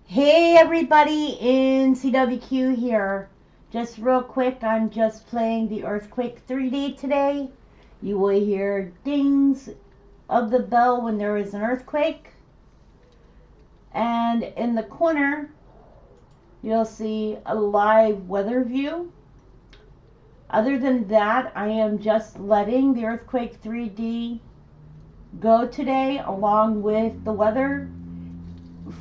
Hey everybody, NCWQ here. Just real quick, I'm just playing the Earthquake 3D today. You will hear dings of the bell when there is an earthquake. And in the corner, you'll see a live weather view. Other than that, I am just letting the Earthquake 3D go today along with the weather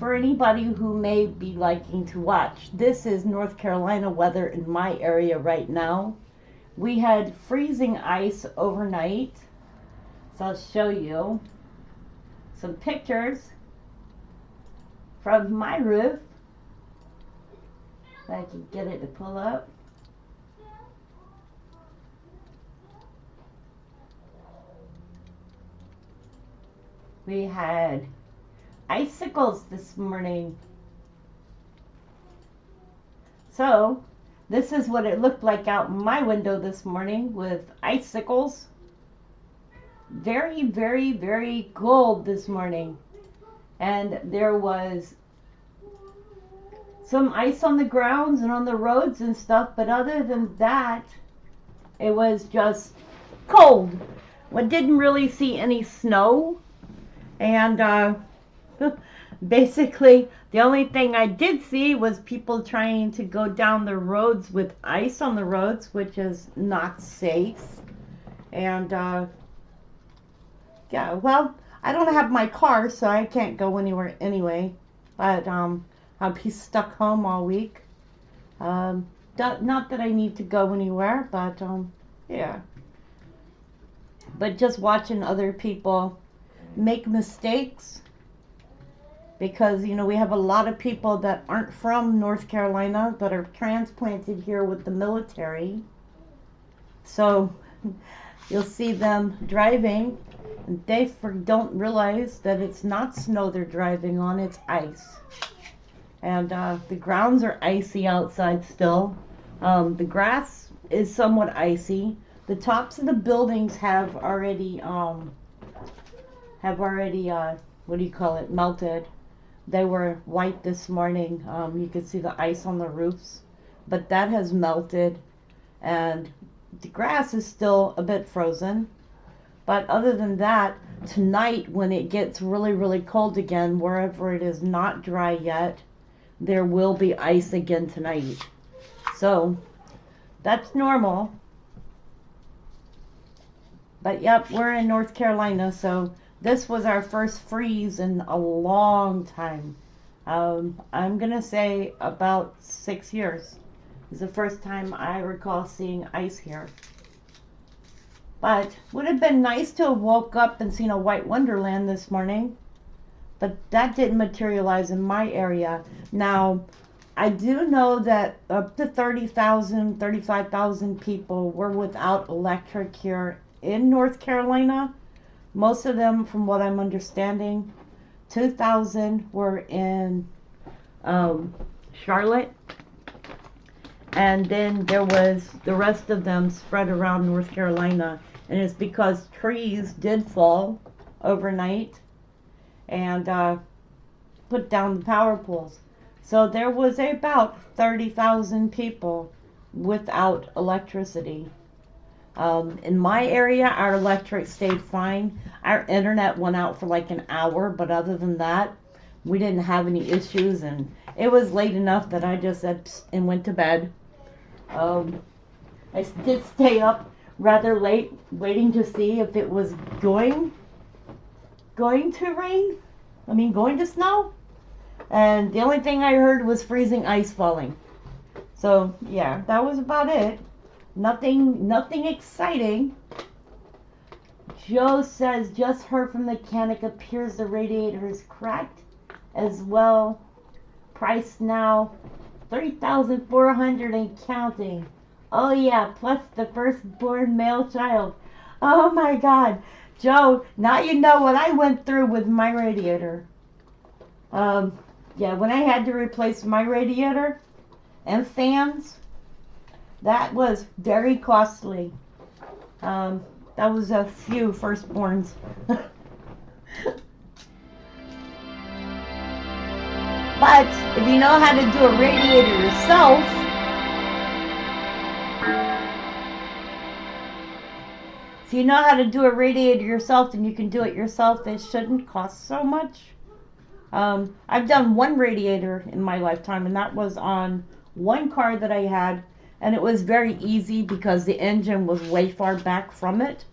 for anybody who may be liking to watch. This is North Carolina weather in my area right now. We had freezing ice overnight, so I'll show you some pictures from my roof. If I can get it to pull up. We had icicles this morning. So this is what it looked like out my window this morning with icicles. Very, very, very cold this morning. And there was some ice on the grounds and on the roads and stuff, but other than that, it was just cold. We didn't really see any snow, and basically the only thing I did see was people trying to go down the roads with ice on the roads, which is not safe. And yeah, well, I don't have my car, so I can't go anywhere anyway, but I'll be stuck home all week. Not that I need to go anywhere, but yeah, but just watching other people make mistakes, because we have a lot of people that aren't from North Carolina that are transplanted here with the military. So you'll see them driving and they don't realize that it's not snow they're driving on, it's ice. And the grounds are icy outside still. The grass is somewhat icy. The tops of the buildings have already what do you call it, melted. They were white this morning. You could see the ice on the roofs, but that has melted, and the grass is still a bit frozen. But other than that, tonight when it gets really, really cold again, wherever it is not dry yet, there will be ice again tonight. So that's normal. But yep, we're in North Carolina, so this was our first freeze in a long time. I'm gonna say about 6 years. It's the first time I recall seeing ice here. But would have been nice to have woke up and seen a white wonderland this morning. But that didn't materialize in my area. Now, I do know that up to 30,000, 35,000 people were without electric here in North Carolina. Most of them, from what I'm understanding, 2,000 were in Charlotte, and then there was the rest of them spread around North Carolina, and it's because trees did fall overnight and put down the power poles. So there was about 30,000 people without electricity. In my area, our electric stayed fine. Our internet went out for like an hour, but other than that, we didn't have any issues, and it was late enough that I just said psst and went to bed. I did stay up rather late, waiting to see if it was going to rain. Going to snow. And the only thing I heard was freezing ice falling. So yeah, that was about it. Nothing exciting. Joe says, just heard from the mechanic, appears the radiator is cracked as well. Price now $3,400 and counting. Oh yeah, plus the firstborn male child. Oh my God, Joe, now you know what I went through with my radiator. Yeah, when I had to replace my radiator and fans, that was very costly. That was a few firstborns. But if you know how to do a radiator yourself, then you can do it yourself. It shouldn't cost so much. I've done one radiator in my lifetime, and that was on one car that I had, and it was very easy because the engine was way far back from it.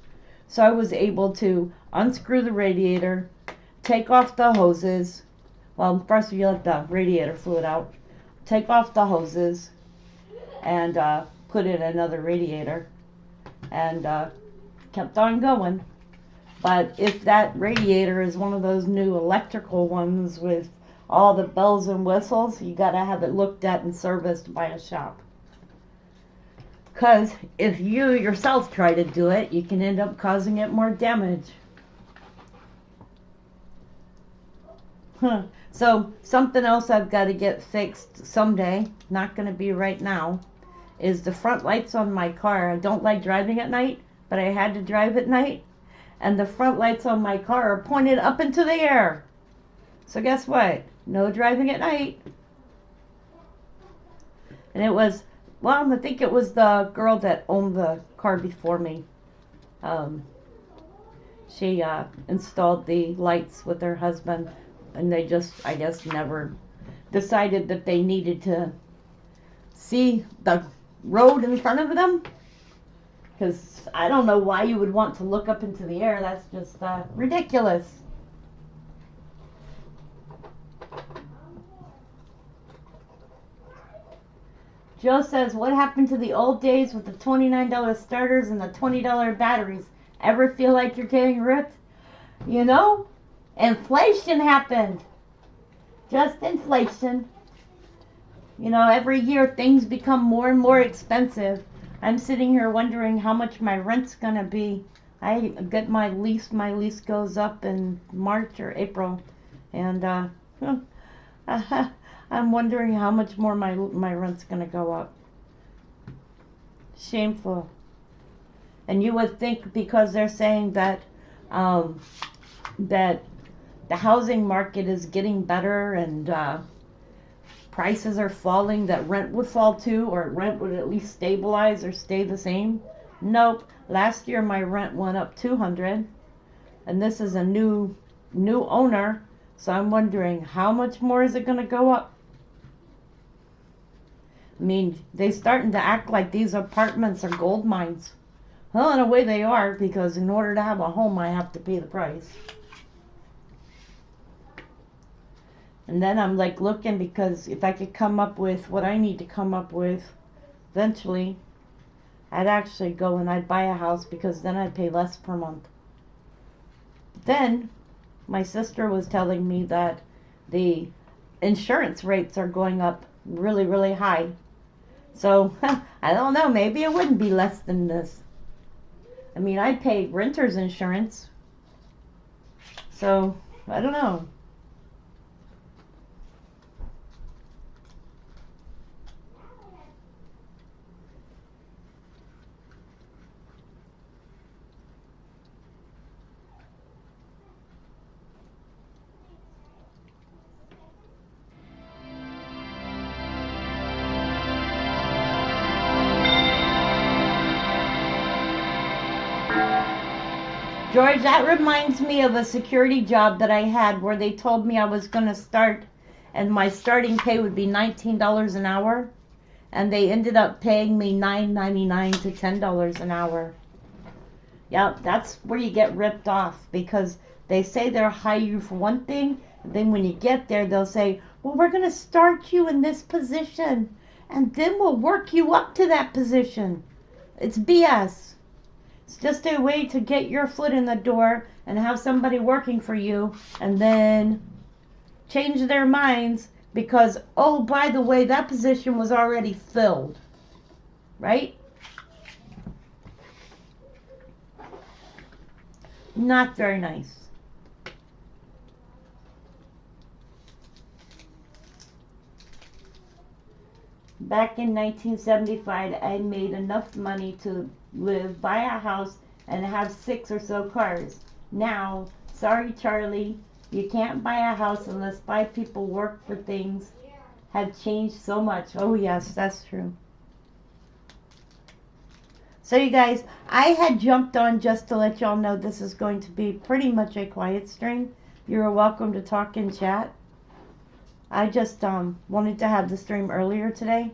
So I was able to unscrew the radiator, take off the hoses. Well, first you let the radiator fluid out, take off the hoses, and put in another radiator, and kept on going. But if that radiator is one of those new electrical ones with all the bells and whistles, you got to have it looked at and serviced by a shop. Because if you yourself try to do it, you can end up causing it more damage. So something else I've got to get fixed someday, not going to be right now, is the front lights on my car. I don't like driving at night, but I had to drive at night. And the front lights on my car are pointed up into the air. So guess what? No driving at night. And it was, well, I think it was the girl that owned the car before me. She installed the lights with her husband, and they just, I guess, never decided that they needed to see the road in front of them. Because I don't know why you would want to look up into the air. That's just ridiculous. Joe says, what happened to the old days with the $29 starters and the $20 batteries? Ever feel like you're getting ripped? You know, inflation happened. Just inflation. You know, every year things become more and more expensive. I'm sitting here wondering how much my rent's going to be. I get my lease. My lease goes up in March or April. And I'm wondering how much more my rent's going to go up. Shameful. And you would think because they're saying that that the housing market is getting better and prices are falling, that rent would fall too, or rent would at least stabilize or stay the same. Nope. Last year my rent went up $200, and this is a new owner, so I'm wondering how much more is it going to go up. I mean, they're starting to act like these apartments are gold mines. Well, in a way they are, because in order to have a home I have to pay the price. And then I'm like looking, because if I could come up with what I need to come up with eventually, I'd actually go and I'd buy a house, because then I'd pay less per month. Then my sister was telling me that the insurance rates are going up really, really high. So I don't know, maybe it wouldn't be less than this. I mean, I pay renter's insurance, so I don't know. George, that reminds me of a security job that I had where they told me I was going to start and my starting pay would be $19 an hour, and they ended up paying me $9.99 to $10 an hour. Yeah, that's where you get ripped off, because they say they'll hire you for one thing, and then when you get there they'll say, well, we're going to start you in this position and then we'll work you up to that position. It's BS. It's just a way to get your foot in the door and have somebody working for you, and then change their minds because, oh, by the way, that position was already filled. Right? Not very nice. Back in 1975, I made enough money to live, buy a house, and have 6 or so cars. Now, sorry, Charlie, You can't buy a house unless 5 people work for things have changed so much. Oh yes, that's true. So you guys, I had jumped on just to let y'all know this is going to be pretty much a quiet stream. You're welcome to talk and chat. I just wanted to have the stream earlier today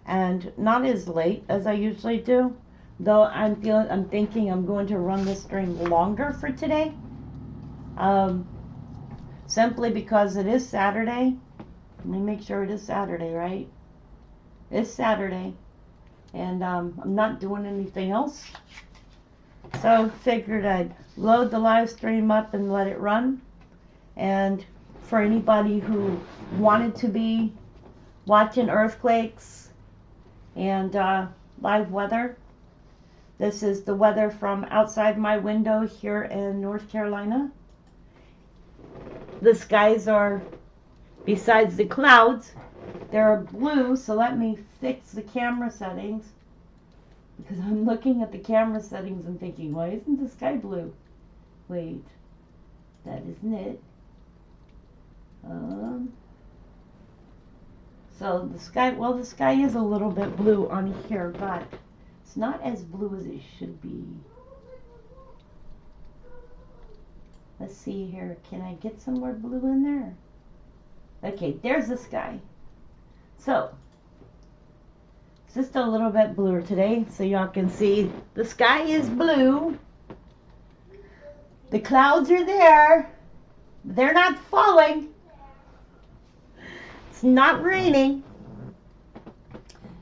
and not as late as I usually do. Though I'm thinking I'm going to run this stream longer for today. Simply because it is Saturday. Let me make sure it is Saturday, right? It's Saturday. And I'm not doing anything else. So figured I'd load the live stream up and let it run. And for anybody who wanted to be watching earthquakes and live weather, this is the weather from outside my window here in North Carolina. The skies are, besides the clouds, they're blue, so let me fix the camera settings, because I'm looking at the camera settings and thinking, why isn't the sky blue? Wait, that isn't it. So the sky, well, the sky is a little bit blue on here, but it's not as blue as it should be. Let's see here. Can I get some more blue in there? Okay, there's the sky. So, it's just a little bit bluer today, so y'all can see the sky is blue. The clouds are there. They're not falling. It's not raining.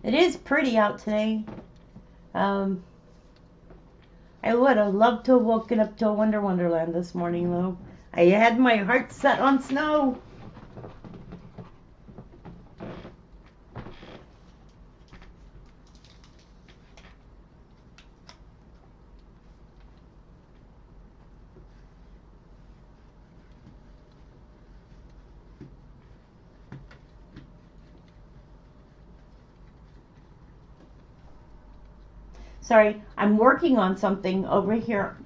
It is pretty out today. I would have loved to have woken up to a Wonderland this morning, though. I had my heart set on snow. Sorry, I'm working on something over here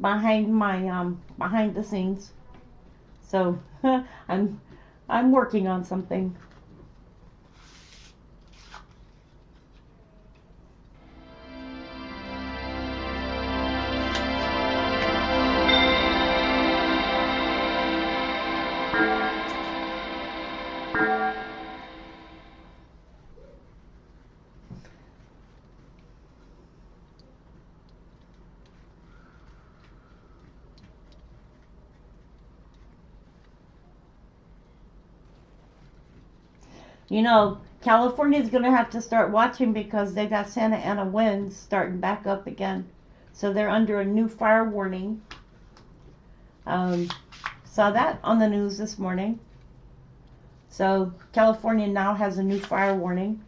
behind my behind the scenes. So I'm working on something. You know, California's going to have to start watching because they got Santa Ana winds starting back up again. So they're under a new fire warning. Saw that on the news this morning. So California now has a new fire warning.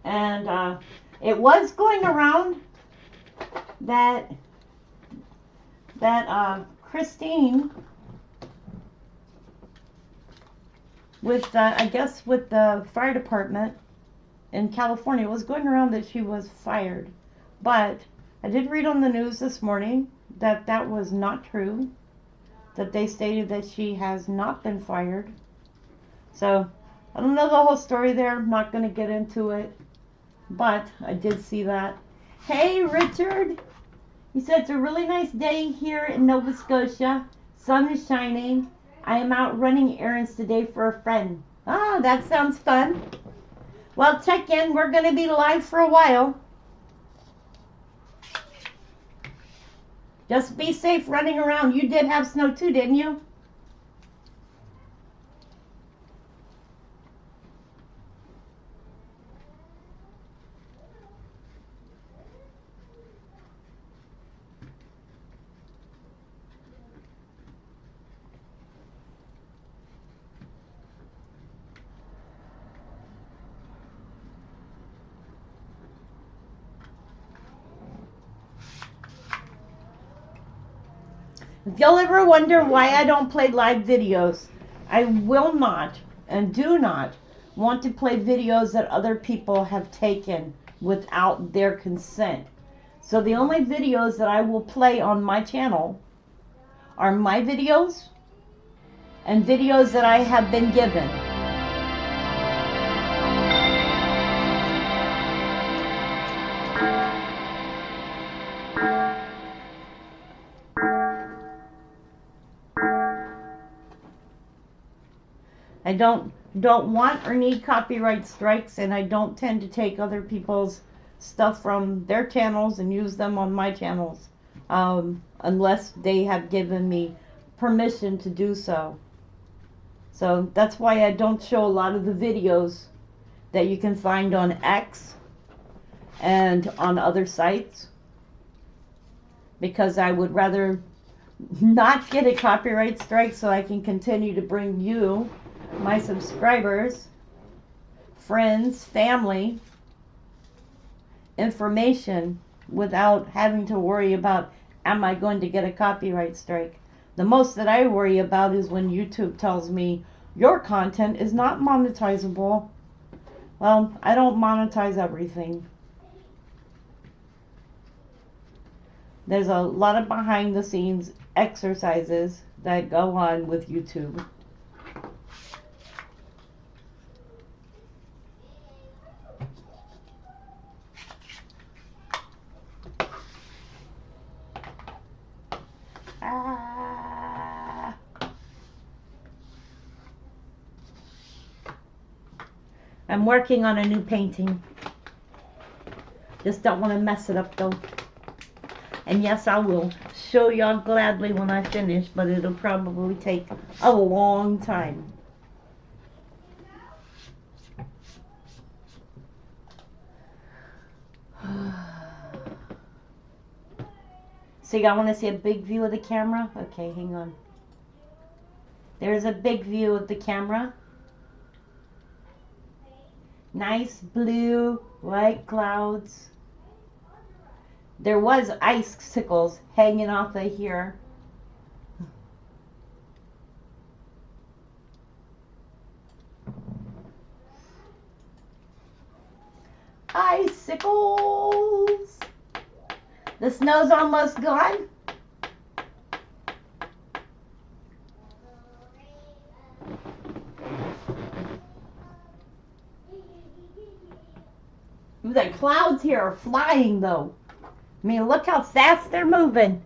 And it was going around that Christine with I guess with the fire department in California, it was going around that she was fired, but I did read on the news this morning that that was not true, that they stated that she has not been fired. So I don't know the whole story there. I'm not going to get into it, but I did see that. Hey Richard, he said it's a really nice day here in Nova Scotia. Sun is shining. I am out running errands today for a friend. Ah, that sounds fun. Well, check in. We're going to be live for a while. Just be safe running around. You did have snow too, didn't you? If you'll ever wonder why I don't play live videos, I will not and do not want to play videos that other people have taken without their consent. So the only videos that I will play on my channel are my videos and videos that I have been given. I don't want or need copyright strikes, and I don't tend to take other people's stuff from their channels and use them on my channels unless they have given me permission to do so. So that's why I don't show a lot of the videos that you can find on X and on other sites, because I would rather not get a copyright strike so I can continue to bring you, my subscribers, friends, family, information without having to worry about, am I going to get a copyright strike? The most that I worry about is when YouTube tells me your content is not monetizable. Well, I don't monetize everything. There's a lot of behind the scenes exercises that go on with YouTube. I'm working on a new painting. Just don't want to mess it up though. And yes, I will show y'all gladly when I finish, but it'll probably take a long time. So y'all want to see a big view of the camera? Okay, hang on. There's a big view of the camera. Nice blue, white clouds. There was icicles hanging off of here. Icicles! The snow's almost gone. The clouds here are flying though. I mean, look how fast they're moving.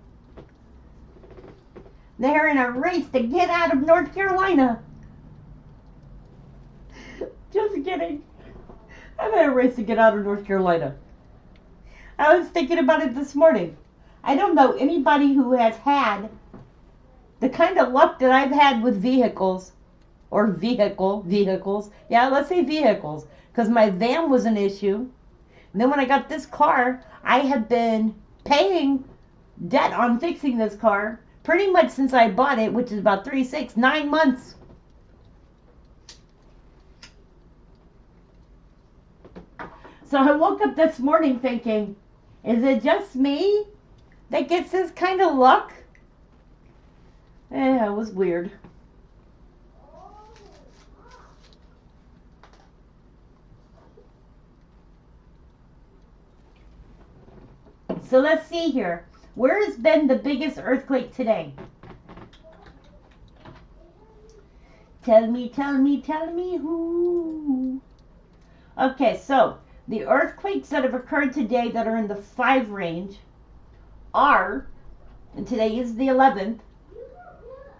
They're in a race to get out of North Carolina. Just kidding. I'm in a race to get out of North Carolina. I was thinking about it this morning. I don't know anybody who has had the kind of luck that I've had with vehicles. Or vehicles. Yeah, let's say vehicles. Because my van was an issue. And then when I got this car, I have been paying debt on fixing this car pretty much since I bought it, which is about 9 months. So I woke up this morning thinking, is it just me that gets this kind of luck? It was weird. So let's see here. Where has been the biggest earthquake today? Tell me who. Okay, so the earthquakes that have occurred today that are in the 5 range are, and today is the 11th,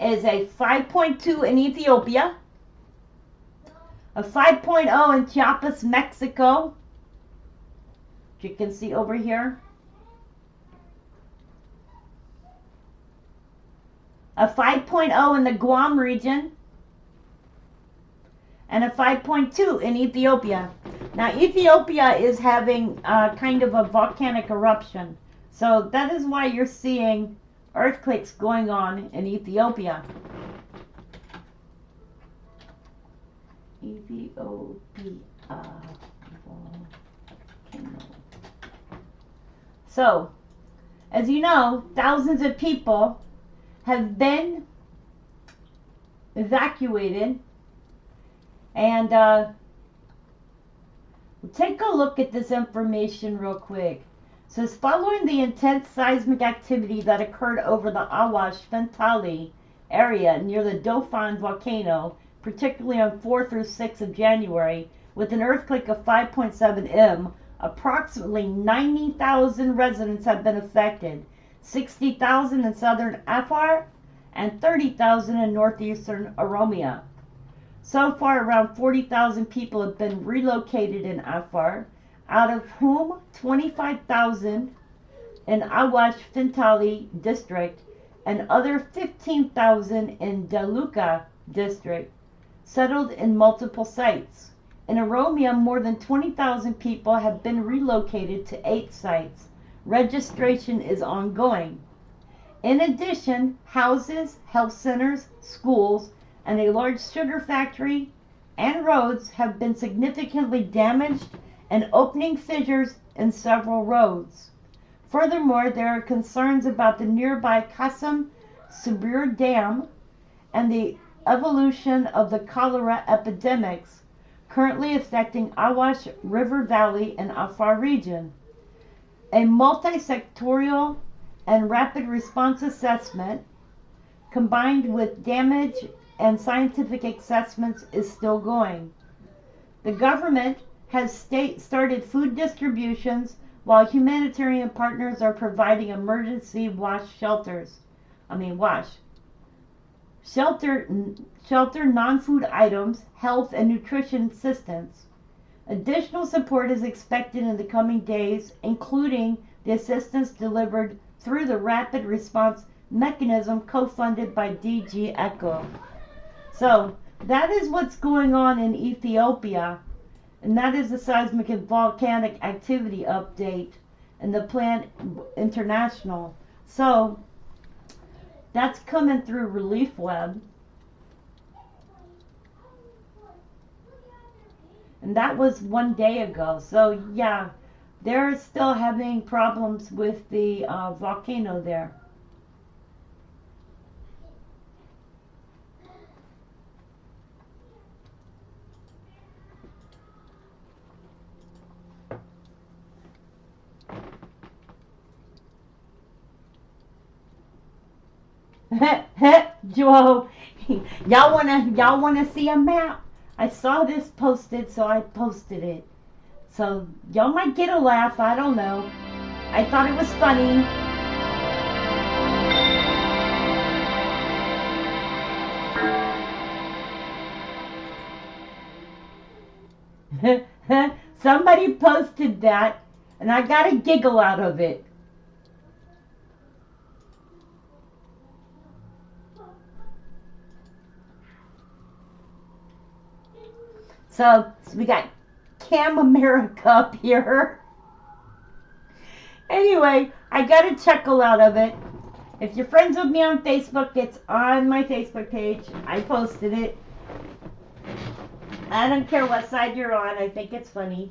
is a 5.2 in Ethiopia, a 5.0 in Chiapas, Mexico, which you can see over here, a 5.0 in the Guam region, and a 5.2 in Ethiopia. Now Ethiopia is having kind of a volcanic eruption, so that is why you're seeing earthquakes going on in Ethiopia. So, as you know, thousands of people have been evacuated, and Take a look at this information real quick. It says following the intense seismic activity that occurred over the Awash Fentali area near the Dauphin volcano, particularly on 4 through 6 of January, with an earthquake of 5.7 m, approximately 90,000 residents have been affected, 60,000 in southern Afar and 30,000 in northeastern Oromia. So far, around 40,000 people have been relocated in Afar, out of whom 25,000 in Awash Fintali district and other 15,000 in Daluka district, settled in multiple sites. In Oromia, more than 20,000 people have been relocated to 8 sites. Registration is ongoing. In addition, houses, health centers, schools, and a large sugar factory and roads have been significantly damaged and opening fissures in several roads. Furthermore, there are concerns about the nearby Kasem Subir Dam and the evolution of the cholera epidemics currently affecting Awash River Valley and Afar region. A multi-sectorial and rapid response assessment combined with damage and scientific assessments is still going. The government has started food distributions while humanitarian partners are providing emergency shelter non-food items, health and nutrition assistance. Additional support is expected in the coming days, including the assistance delivered through the rapid response mechanism co-funded by DG ECHO. So that is what's going on in Ethiopia, and that is the seismic and volcanic activity update and the Plan International. So that's coming through Relief Web. And that was 1 day ago. So yeah, they're still having problems with the volcano there. Joe, y'all wanna see a map? I saw this posted, so I posted it. So y'all might get a laugh. I don't know. I thought it was funny. Somebody posted that, and I got a giggle out of it. So we got Cam America up here. Anyway, I got a chuckle out of it. If you're friends with me on Facebook, it's on my Facebook page. I posted it. I don't care what side you're on. I think it's funny.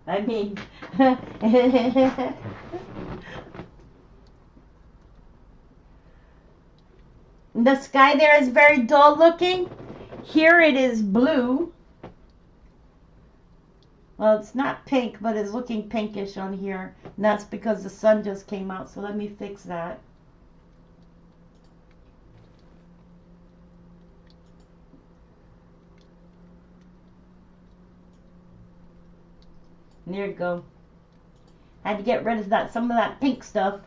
I mean, the sky there is very dull looking. Here it is blue. Well, it's not pink, but it's looking pinkish on here. And that's because the sun just came out. So let me fix that. There you go. Had to get rid of some of that pink stuff.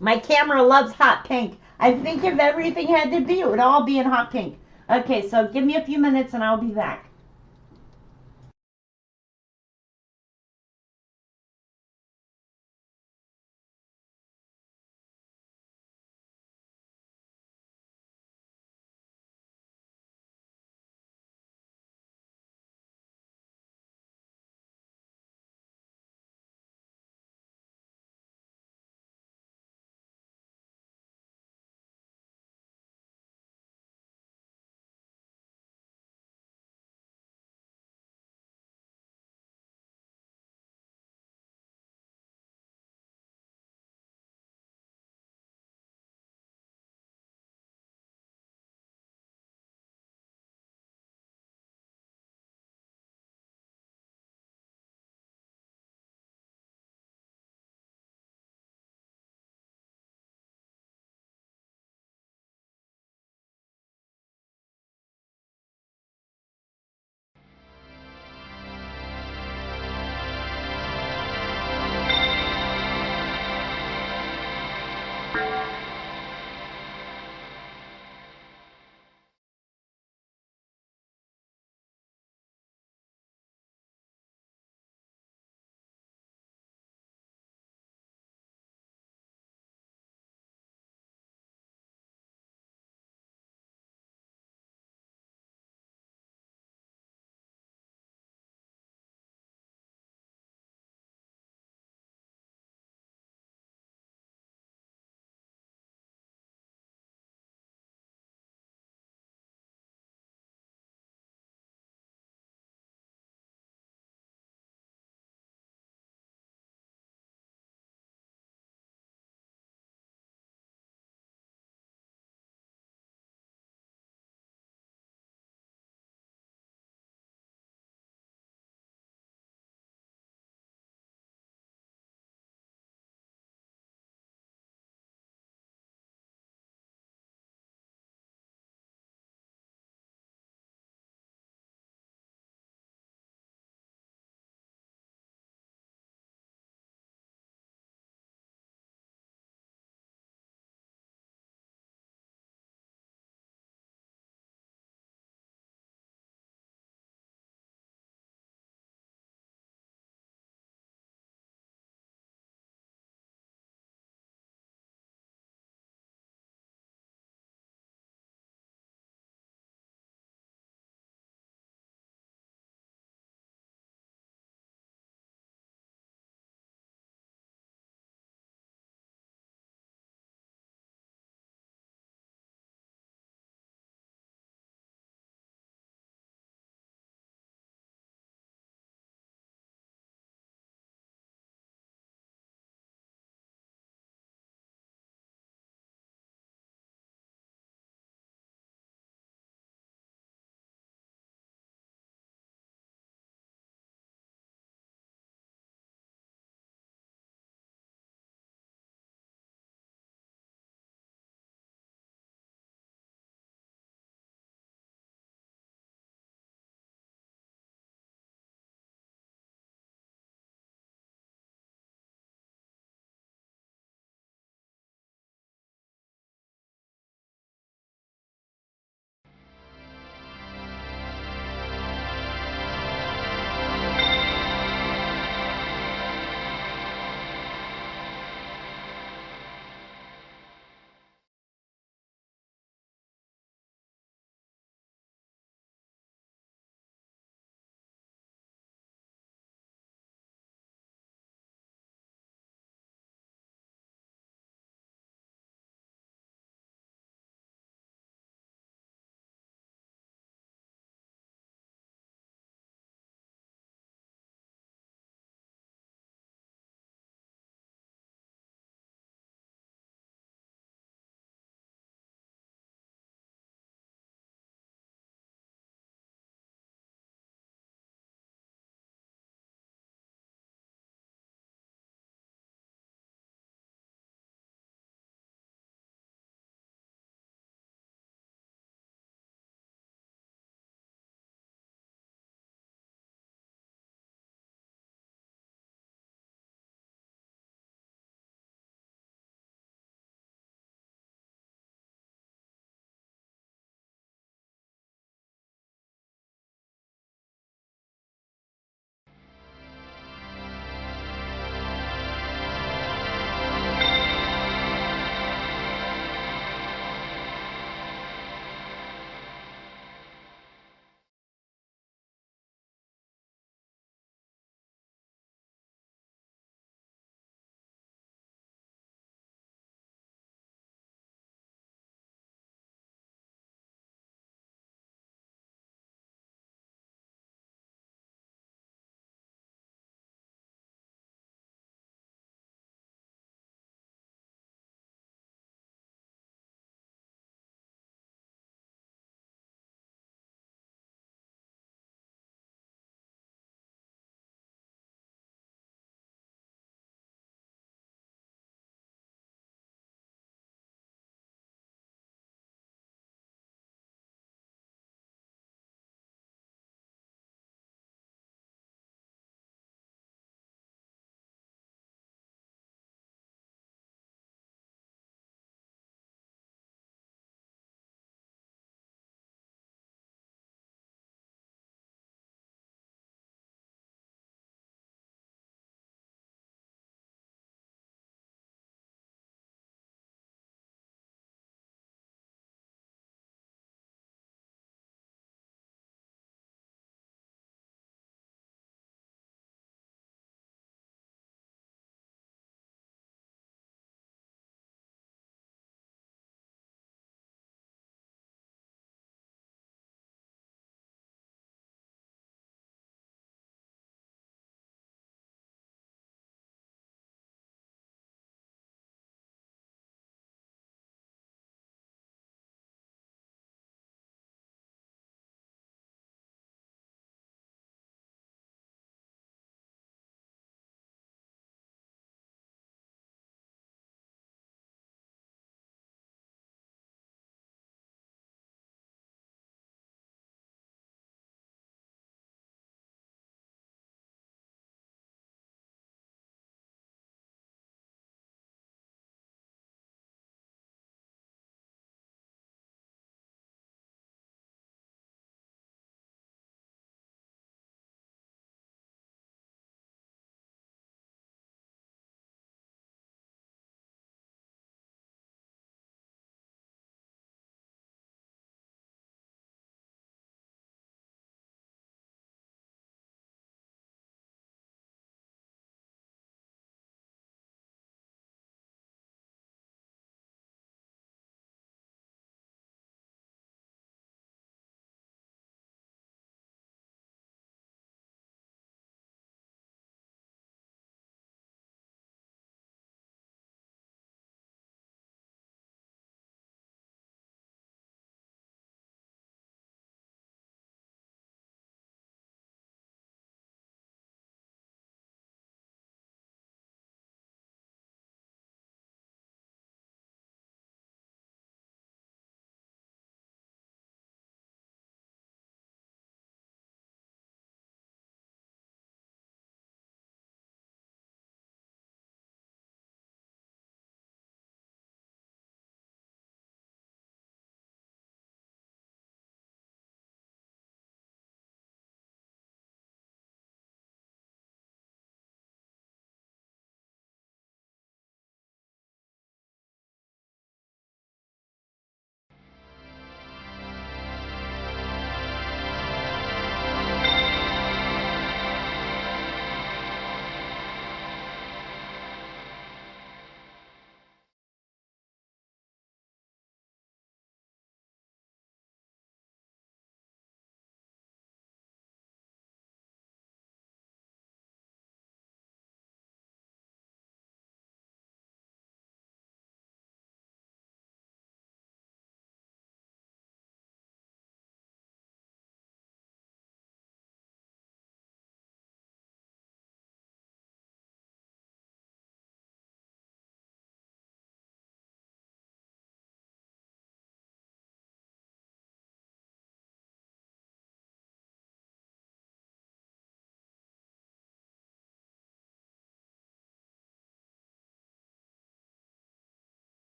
My camera loves hot pink. I think if everything had to be, it would all be in hot pink. Okay, so give me a few minutes and I'll be back.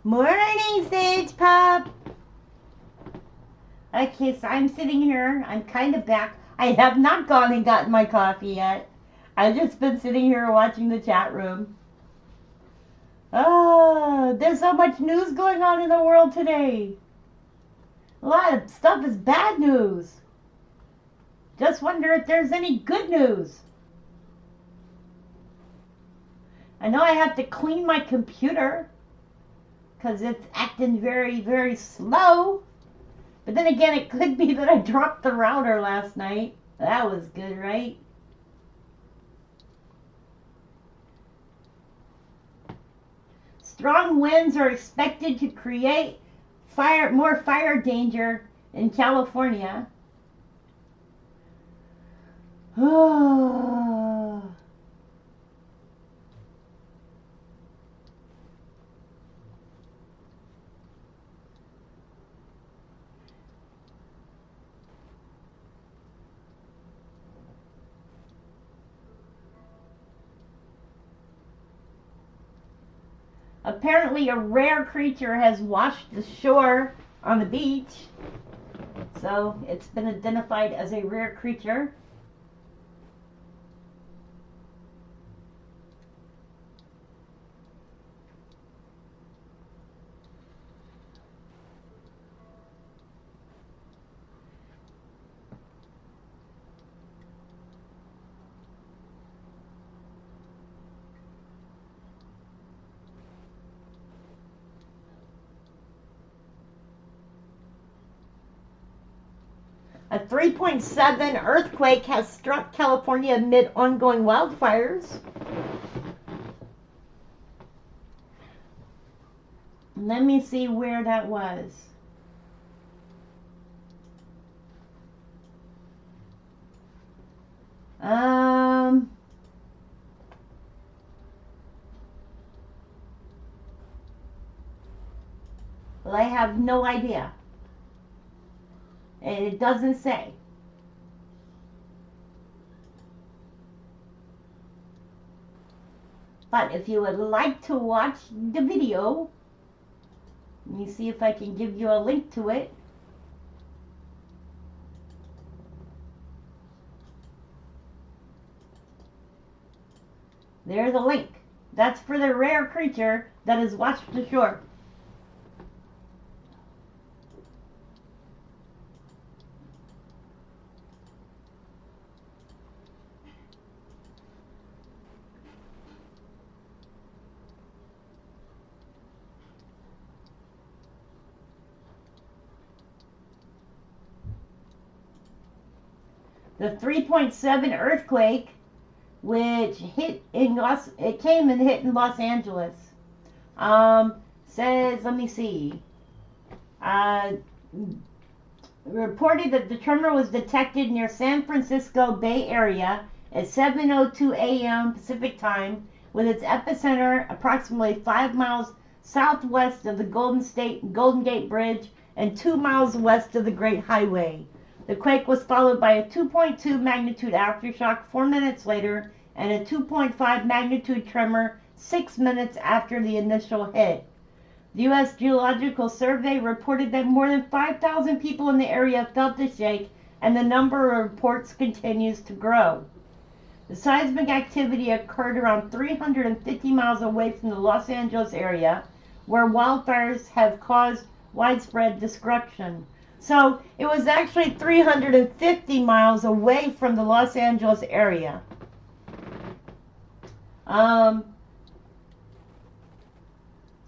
Morning, Sage Pup. Okay, so I'm sitting here. I'm kind of back. I have not gone and gotten my coffee yet. I've just been sitting here watching the chat room. Oh, there's so much news going on in the world today. A lot of stuff is bad news. Just wonder if there's any good news. I know I have to clean my computer because it's acting very, very slow. But then again, it could be that I dropped the router last night. That was good, right? Strong winds are expected to create more fire danger in California. Apparently a rare creature has washed ashore on the beach. So it's been identified as a rare creature. A 3.7 earthquake has struck California amid ongoing wildfires. Let me see where that was. Well, I have no idea. And it doesn't say. But if you would like to watch the video, let me see if I can give you a link to it. There's a link. That's for the rare creature that is washed ashore. The 3.7 earthquake, which hit in it came and hit in Los Angeles. Says, let me see. Reported that the tremor was detected near San Francisco Bay Area at 7:02 a.m. Pacific time, with its epicenter approximately 5 miles southwest of the Golden Gate Bridge and 2 miles west of the Great Highway. The quake was followed by a 2.2 magnitude aftershock 4 minutes later and a 2.5 magnitude tremor 6 minutes after the initial hit. The U.S. Geological Survey reported that more than 5,000 people in the area felt the shake, and the number of reports continues to grow. The seismic activity occurred around 350 miles away from the Los Angeles area, where wildfires have caused widespread destruction. So it was actually 350 miles away from the Los Angeles area.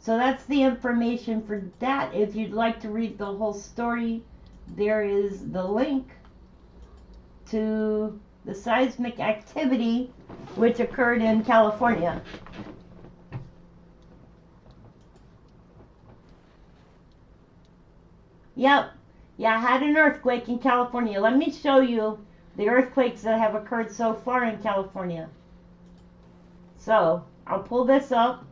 So that's the information for that. If you'd like to read the whole story, there is the link to the seismic activity which occurred in California. Yep. Yeah, I had an earthquake in California. Let me show you the earthquakes that have occurred so far in California. So, I'll pull this up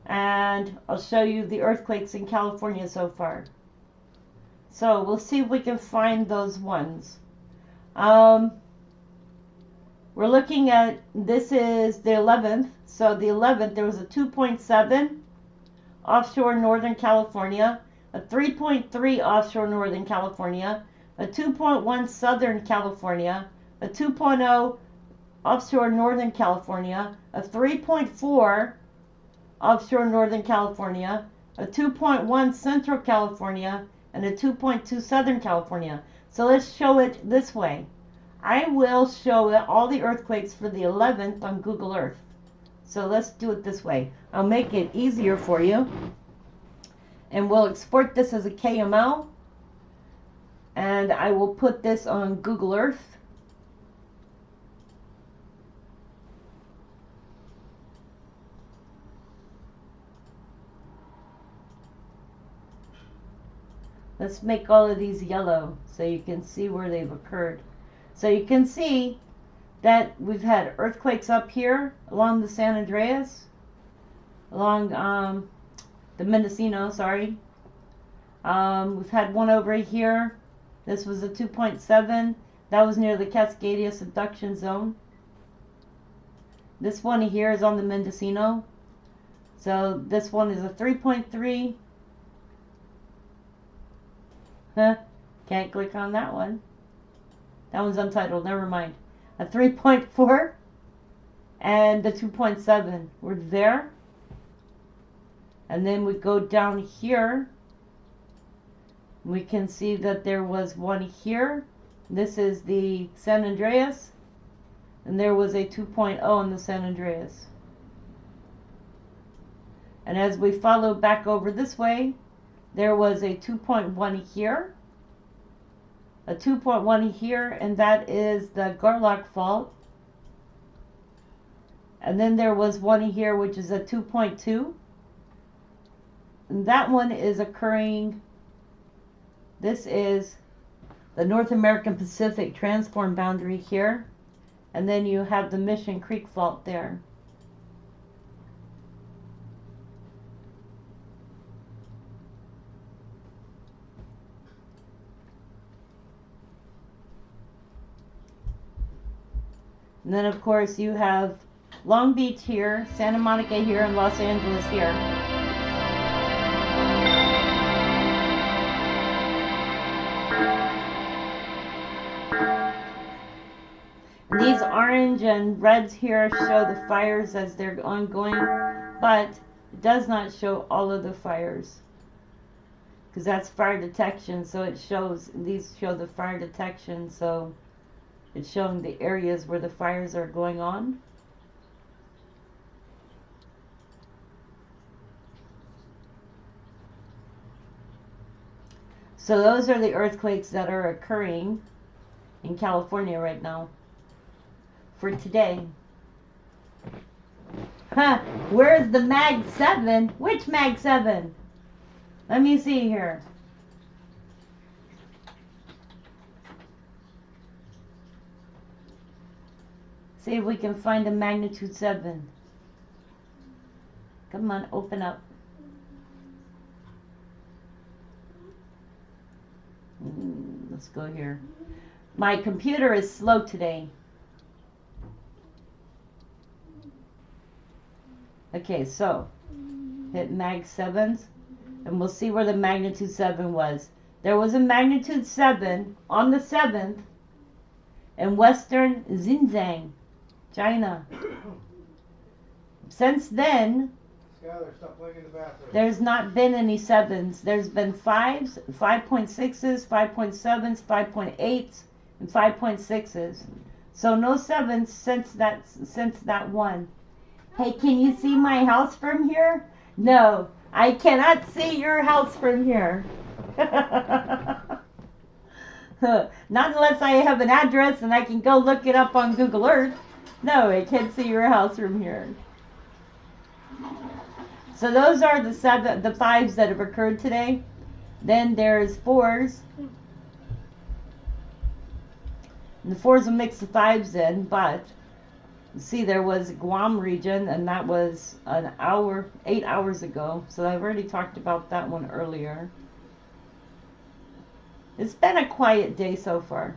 and I'll show you the earthquakes in California so far. So, we'll see if we can find those ones. We're looking at, this is the 11th. So, the 11th, there was a 2.7 offshore Northern California, a 3.3 offshore Northern California, a 2.1 Southern California, a 2.0 offshore Northern California, a 3.4 offshore Northern California, a 2.1 Central California, and a 2.2 Southern California. So let's show it this way. I will show it all the earthquakes for the 11th on Google Earth. So let's do it this way. I'll make it easier for you. And we'll export this as a KML. And I will put this on Google Earth. Let's make all of these yellow so you can see where they've occurred. So you can see that we've had earthquakes up here along the San Andreas, along the Mendocino, sorry. We've had one over here. This was a 2.7. That was near the Cascadia subduction zone. This one here is on the Mendocino. So this one is a 3.3. Can't click on that one. That one's untitled, never mind. A 3.4 and the 2.7 were there. And then we go down here. We can see that there was one here. This is the San Andreas. And there was a 2.0 in the San Andreas. And as we follow back over this way, there was a 2.1 here, a 2.1 here, and that is the Garlock Fault. And then there was one here, which is a 2.2. And that one is occurring, this is the North American Pacific transform boundary here. And then you have the Mission Creek Fault there. And then, of course, you have Long Beach here, Santa Monica here, and Los Angeles here. And these orange and reds here show the fires as they're ongoing, but it does not show all of the fires, because that's fire detection. So it shows, these show the fire detection, so it's showing the areas where the fires are going on. So those are the earthquakes that are occurring in California right now for today. Huh, where's the Mag 7? Which Mag 7? Let me see here. See if we can find a magnitude 7. Come on, open up. Let's go here. My computer is slow today. Okay, so hit Mag 7s and we'll see where the magnitude 7 was. There was a magnitude 7 on the 7th in western Xinjiang, China. Since then, there's not been any 7s. There's been 5s, 5.6s, 5.7s, 5.8s, and 5.6s. So no 7s since that one. Hey, can you see my house from here? No, I cannot see your house from here. Not unless I have an address and I can go look it up on Google Earth. No, I can't see your house from here. So those are the 5s that have occurred today. Then there's 4s. And the 4s will mix the 5s in, but see, there was Guam region, and that was 8 hours ago. So I've already talked about that one earlier. It's been a quiet day so far.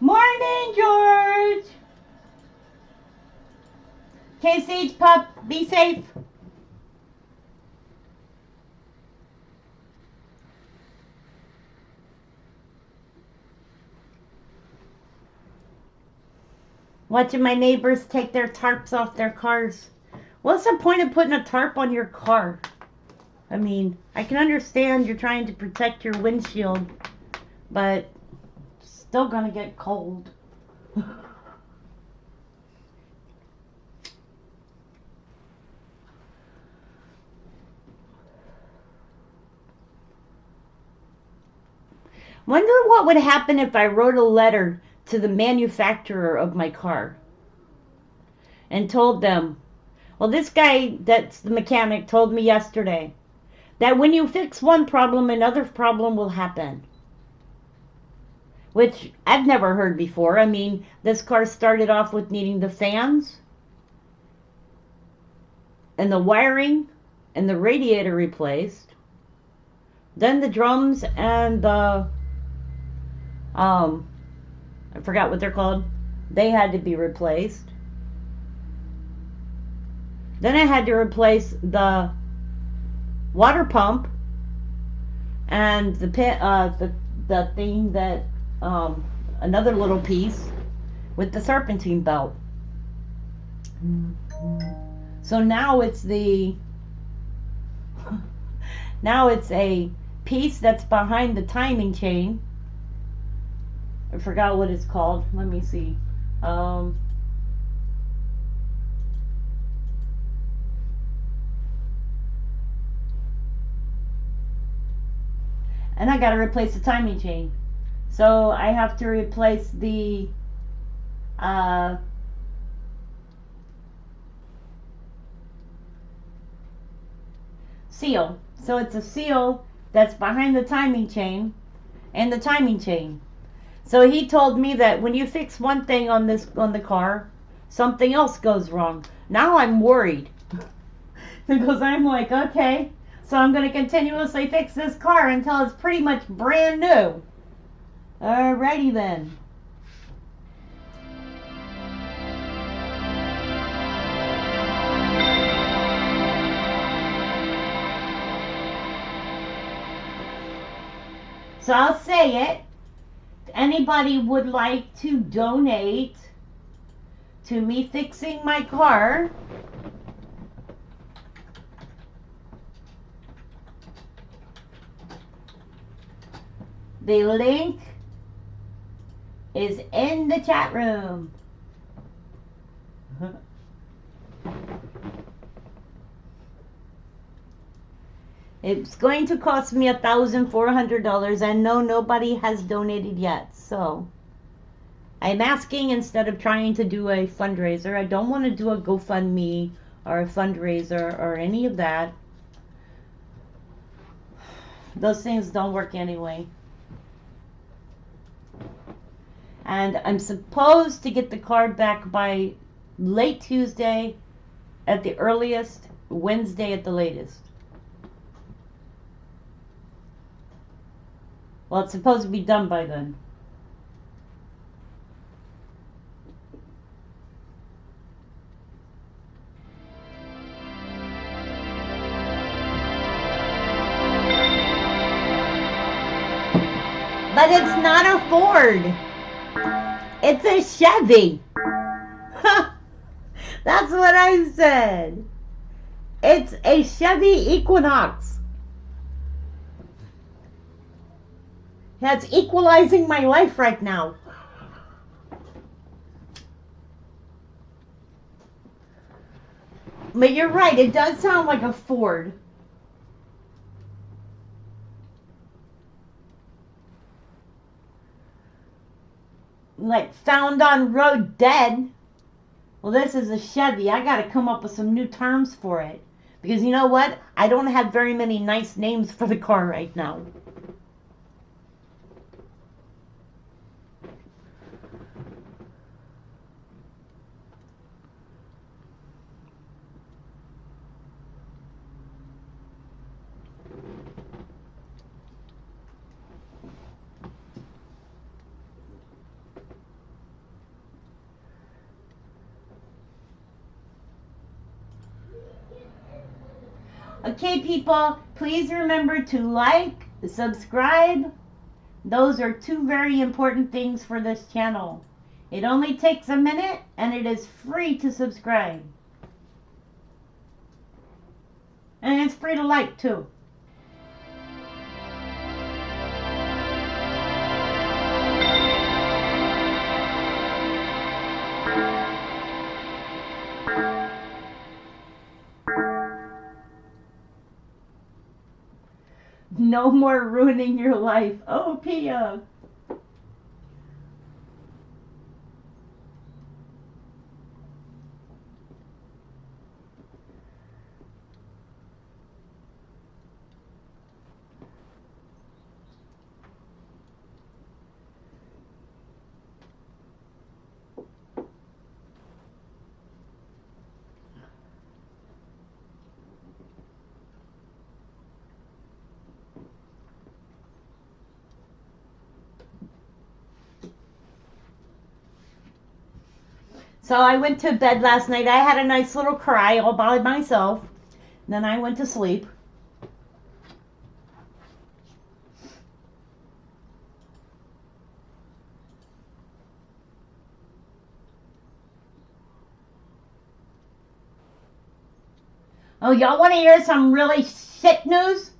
Morning, George. Okay, Sage Pup, be safe. Watching my neighbors take their tarps off their cars. What's the point of putting a tarp on your car? I mean, I can understand you're trying to protect your windshield, but it's still gonna get cold. Wonder what would happen if I wrote a letter to the manufacturer of my car and told them, well, this guy that's the mechanic told me yesterday that when you fix one problem, another problem will happen. Which I've never heard before. I mean, this car started off with needing the fans and the wiring and the radiator replaced. Then the drums and the I forgot what they're called. They had to be replaced. Then I had to replace the water pump and the thing that another little piece with the serpentine belt. So now it's a piece that's behind the timing chain. I forgot what it's called. Let me see. And I got to replace the timing chain. So I have to replace the seal. So it's a seal that's behind the timing chain and the timing chain. So he told me that when you fix one thing on the car, something else goes wrong. Now I'm worried because I'm like, okay, so I'm going to continuously fix this car until it's pretty much brand new. Alrighty then. So I'll say it. Anybody would like to donate to me fixing my car, the link is in the chat room. It's going to cost me $1,400, and no, nobody has donated yet. So I'm asking instead of trying to do a fundraiser. I don't want to do a GoFundMe or a fundraiser or any of that. Those things don't work anyway. And I'm supposed to get the card back by late Tuesday at the earliest, Wednesday at the latest. Well, it's supposed to be done by then. But it's not a Ford. It's a Chevy. That's what I said. It's a Chevy Equinox. That's equalizing my life right now. But you're right, it does sound like a Ford. Like found on road dead. Well, this is a Chevy. I got to come up with some new terms for it. Because you know what? I don't have very many nice names for the car right now. Okay, people, please remember to like, subscribe. Those are two very important things for this channel. It only takes a minute and it is free to subscribe. And it's free to like too. No more ruining your life. Oh, Pia. So I went to bed last night. I had a nice little cry all by myself. Then I went to sleep. Oh, y'all want to hear some really shit news?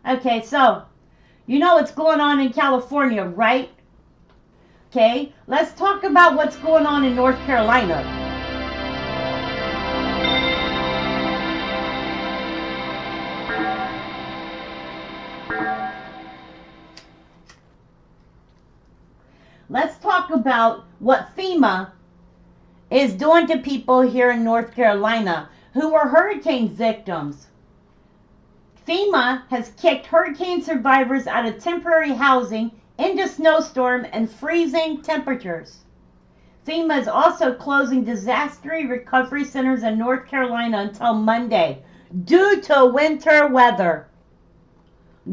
Okay, so, you know what's going on in California, right? Okay, let's talk about what's going on in North Carolina. Let's talk about what FEMA is doing to people here in North Carolina who were hurricane victims. FEMA has kicked hurricane survivors out of temporary housing into snowstorm and freezing temperatures. FEMA is also closing disaster recovery centers in North Carolina until Monday due to winter weather.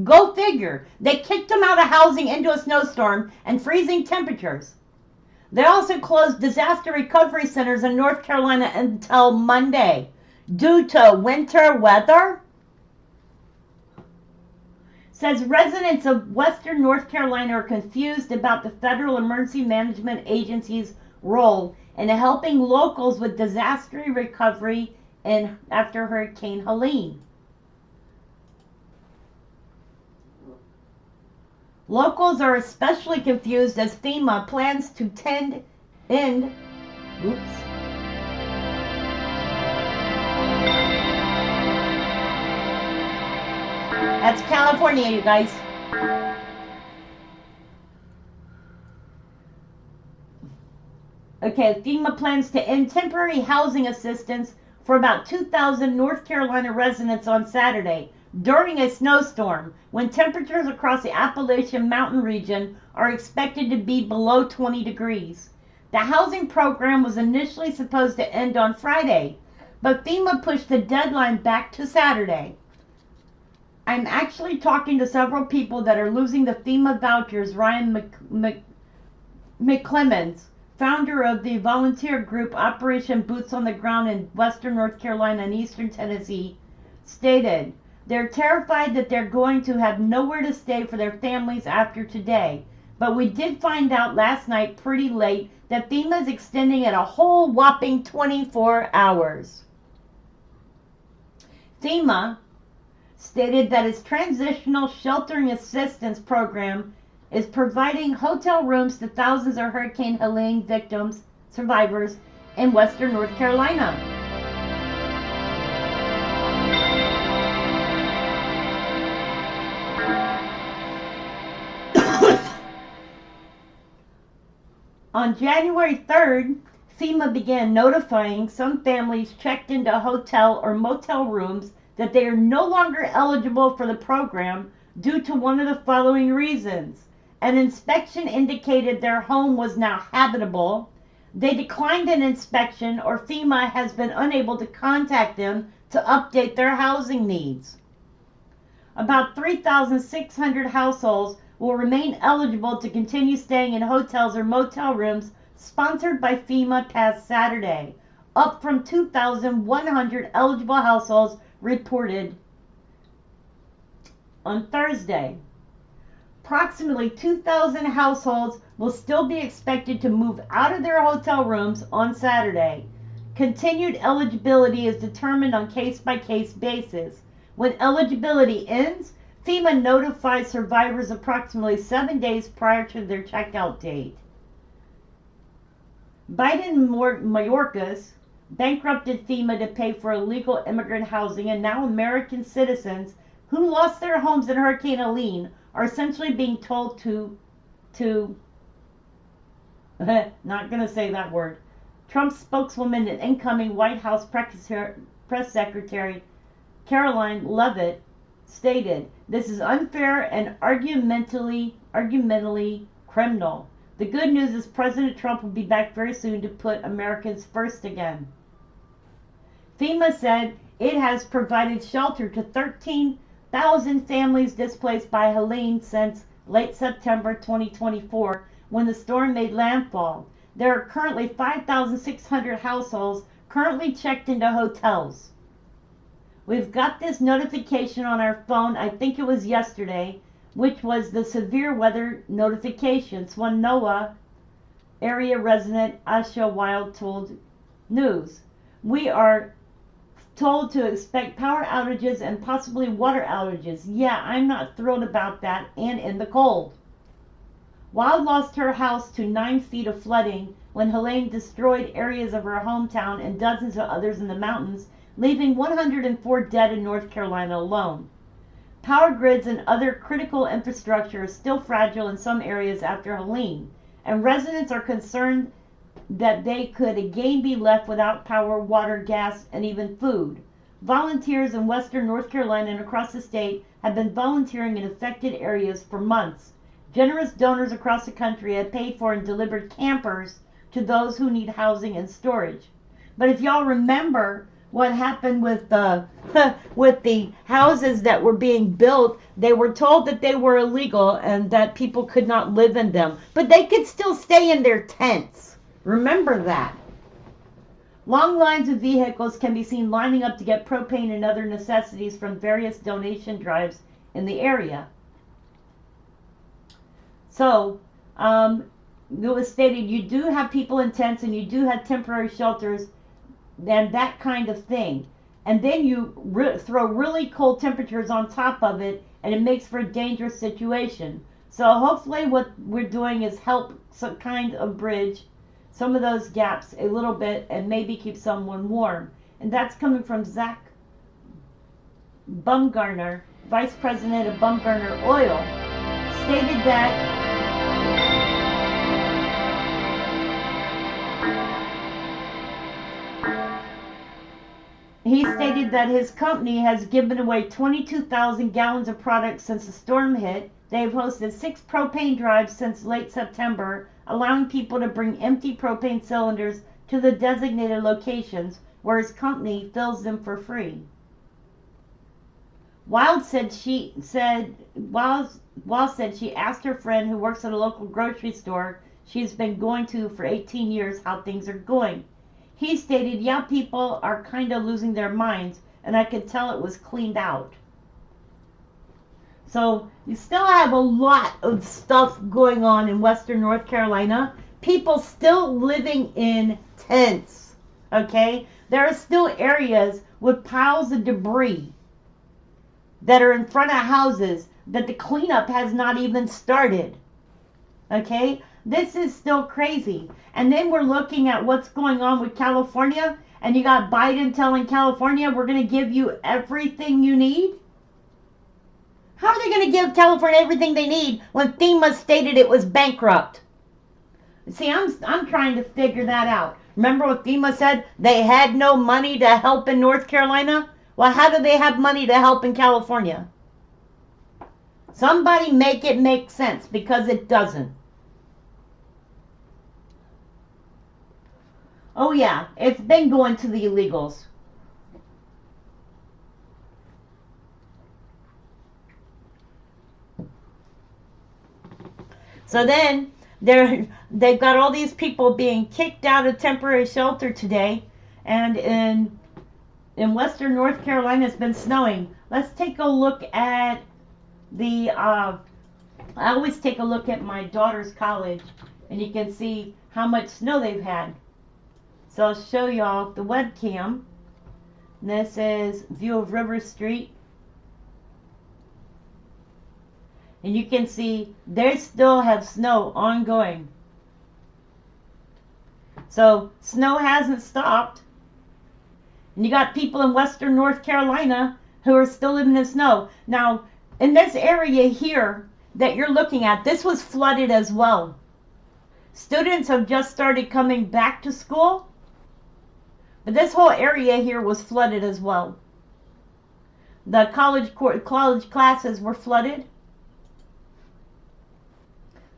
Go figure. They kicked them out of housing into a snowstorm and freezing temperatures. They also closed disaster recovery centers in North Carolina until Monday due to winter weather. Says residents of Western North Carolina are confused about the Federal Emergency Management Agency's role in helping locals with disaster recovery after Hurricane Helene. Locals are especially confused as FEMA plans to end. That's California, you guys. Okay, FEMA plans to end temporary housing assistance for about 2,000 North Carolina residents on Saturday during a snowstorm when temperatures across the Appalachian Mountain region are expected to be below 20 degrees. The housing program was initially supposed to end on Friday, but FEMA pushed the deadline back to Saturday. I'm actually talking to several people that are losing the FEMA vouchers. Ryan McClemens, founder of the volunteer group Operation Boots on the Ground in Western North Carolina and Eastern Tennessee, stated, "They're terrified that they're going to have nowhere to stay for their families after today. But we did find out last night pretty late that FEMA is extending it a whole whopping 24 hours. FEMA stated that its transitional sheltering assistance program is providing hotel rooms to thousands of Hurricane Helene victims, survivors in Western North Carolina. On January 3rd, FEMA began notifying some families checked into hotel or motel rooms that they are no longer eligible for the program due to one of the following reasons. An inspection indicated their home was now habitable. They declined an inspection, or FEMA has been unable to contact them to update their housing needs. About 3,600 households will remain eligible to continue staying in hotels or motel rooms sponsored by FEMA past Saturday, up from 2,100 eligible households reported on Thursday. Approximately 2,000 households will still be expected to move out of their hotel rooms on Saturday. Continued eligibility is determined on case-by-case basis. When eligibility ends, FEMA notifies survivors approximately 7 days prior to their checkout date. Biden Mayorkas bankrupted FEMA to pay for illegal immigrant housing, and now American citizens who lost their homes in Hurricane Helene are essentially being told to not going to say that word. Trump's spokeswoman and incoming White House press secretary Caroline Leavitt stated, "This is unfair and argumentally criminal. The good news is President Trump will be back very soon to put Americans first again." FEMA said it has provided shelter to 13,000 families displaced by Helene since late September 2024, when the storm made landfall. There are currently 5,600 households currently checked into hotels. We've got this notification on our phone, I think it was yesterday, which was the severe weather notifications. One NOAA area resident Asha Wild told News. "We are told to expect power outages and possibly water outages." Yeah, I'm not thrilled about that, and in the cold. Wild lost her house to 9 feet of flooding when Helene destroyed areas of her hometown and dozens of others in the mountains, leaving 104 dead in North Carolina alone. Power grids and other critical infrastructure are still fragile in some areas after Helene, and residents are concerned that they could again be left without power, water, gas, and even food. Volunteers in western North Carolina and across the state have been volunteering in affected areas for months. Generous donors across the country have paid for and delivered campers to those who need housing and storage. But if y'all remember what happened with the with the houses that were being built, they were told that they were illegal and that people could not live in them, but they could still stay in their tents. Remember that. Long lines of vehicles can be seen lining up to get propane and other necessities from various donation drives in the area. So, it was stated you do have people in tents and you do have temporary shelters and that kind of thing. And then you throw really cold temperatures on top of it, and it makes for a dangerous situation. So hopefully what we're doing is help some kind of bridge some of those gaps a little bit and maybe keep someone warm. And that's coming from Zach Bumgarner, Vice President of Bumgarner Oil, stated that his company has given away 22,000 gallons of product since the storm hit. They've hosted 6 propane drives since late September, allowing people to bring empty propane cylinders to the designated locations where his company fills them for free. Wild said she asked her friend who works at a local grocery store she's been going to for 18 years how things are going. He stated, "Yeah, people are kind of losing their minds, and I could tell it was cleaned out." So you still have a lot of stuff going on in western North Carolina. People still living in tents, okay? There are still areas with piles of debris that are in front of houses that the cleanup has not even started, okay? This is still crazy. And then we're looking at what's going on with California, and you got Biden telling California, we're going to give you everything you need. How are they going to give California everything they need when FEMA stated it was bankrupt? See, I'm trying to figure that out. Remember what FEMA said? They had no money to help in North Carolina? Well, how do they have money to help in California? Somebody make it make sense, because it doesn't. Oh yeah, it's been going to the illegals. So then they've got all these people being kicked out of temporary shelter today, and in in western North Carolina it's been snowing. Let's take a look at the I always take a look at my daughter's college, and you can see how much snow they've had. So I'll show y'all the webcam. This is view of River Street. And you can see they still have snow ongoing. So snow hasn't stopped. And you got people in western North Carolina who are still living in snow. Now, in this area here that you're looking at, this was flooded as well. Students have just started coming back to school, but this whole area here was flooded as well. The college classes were flooded.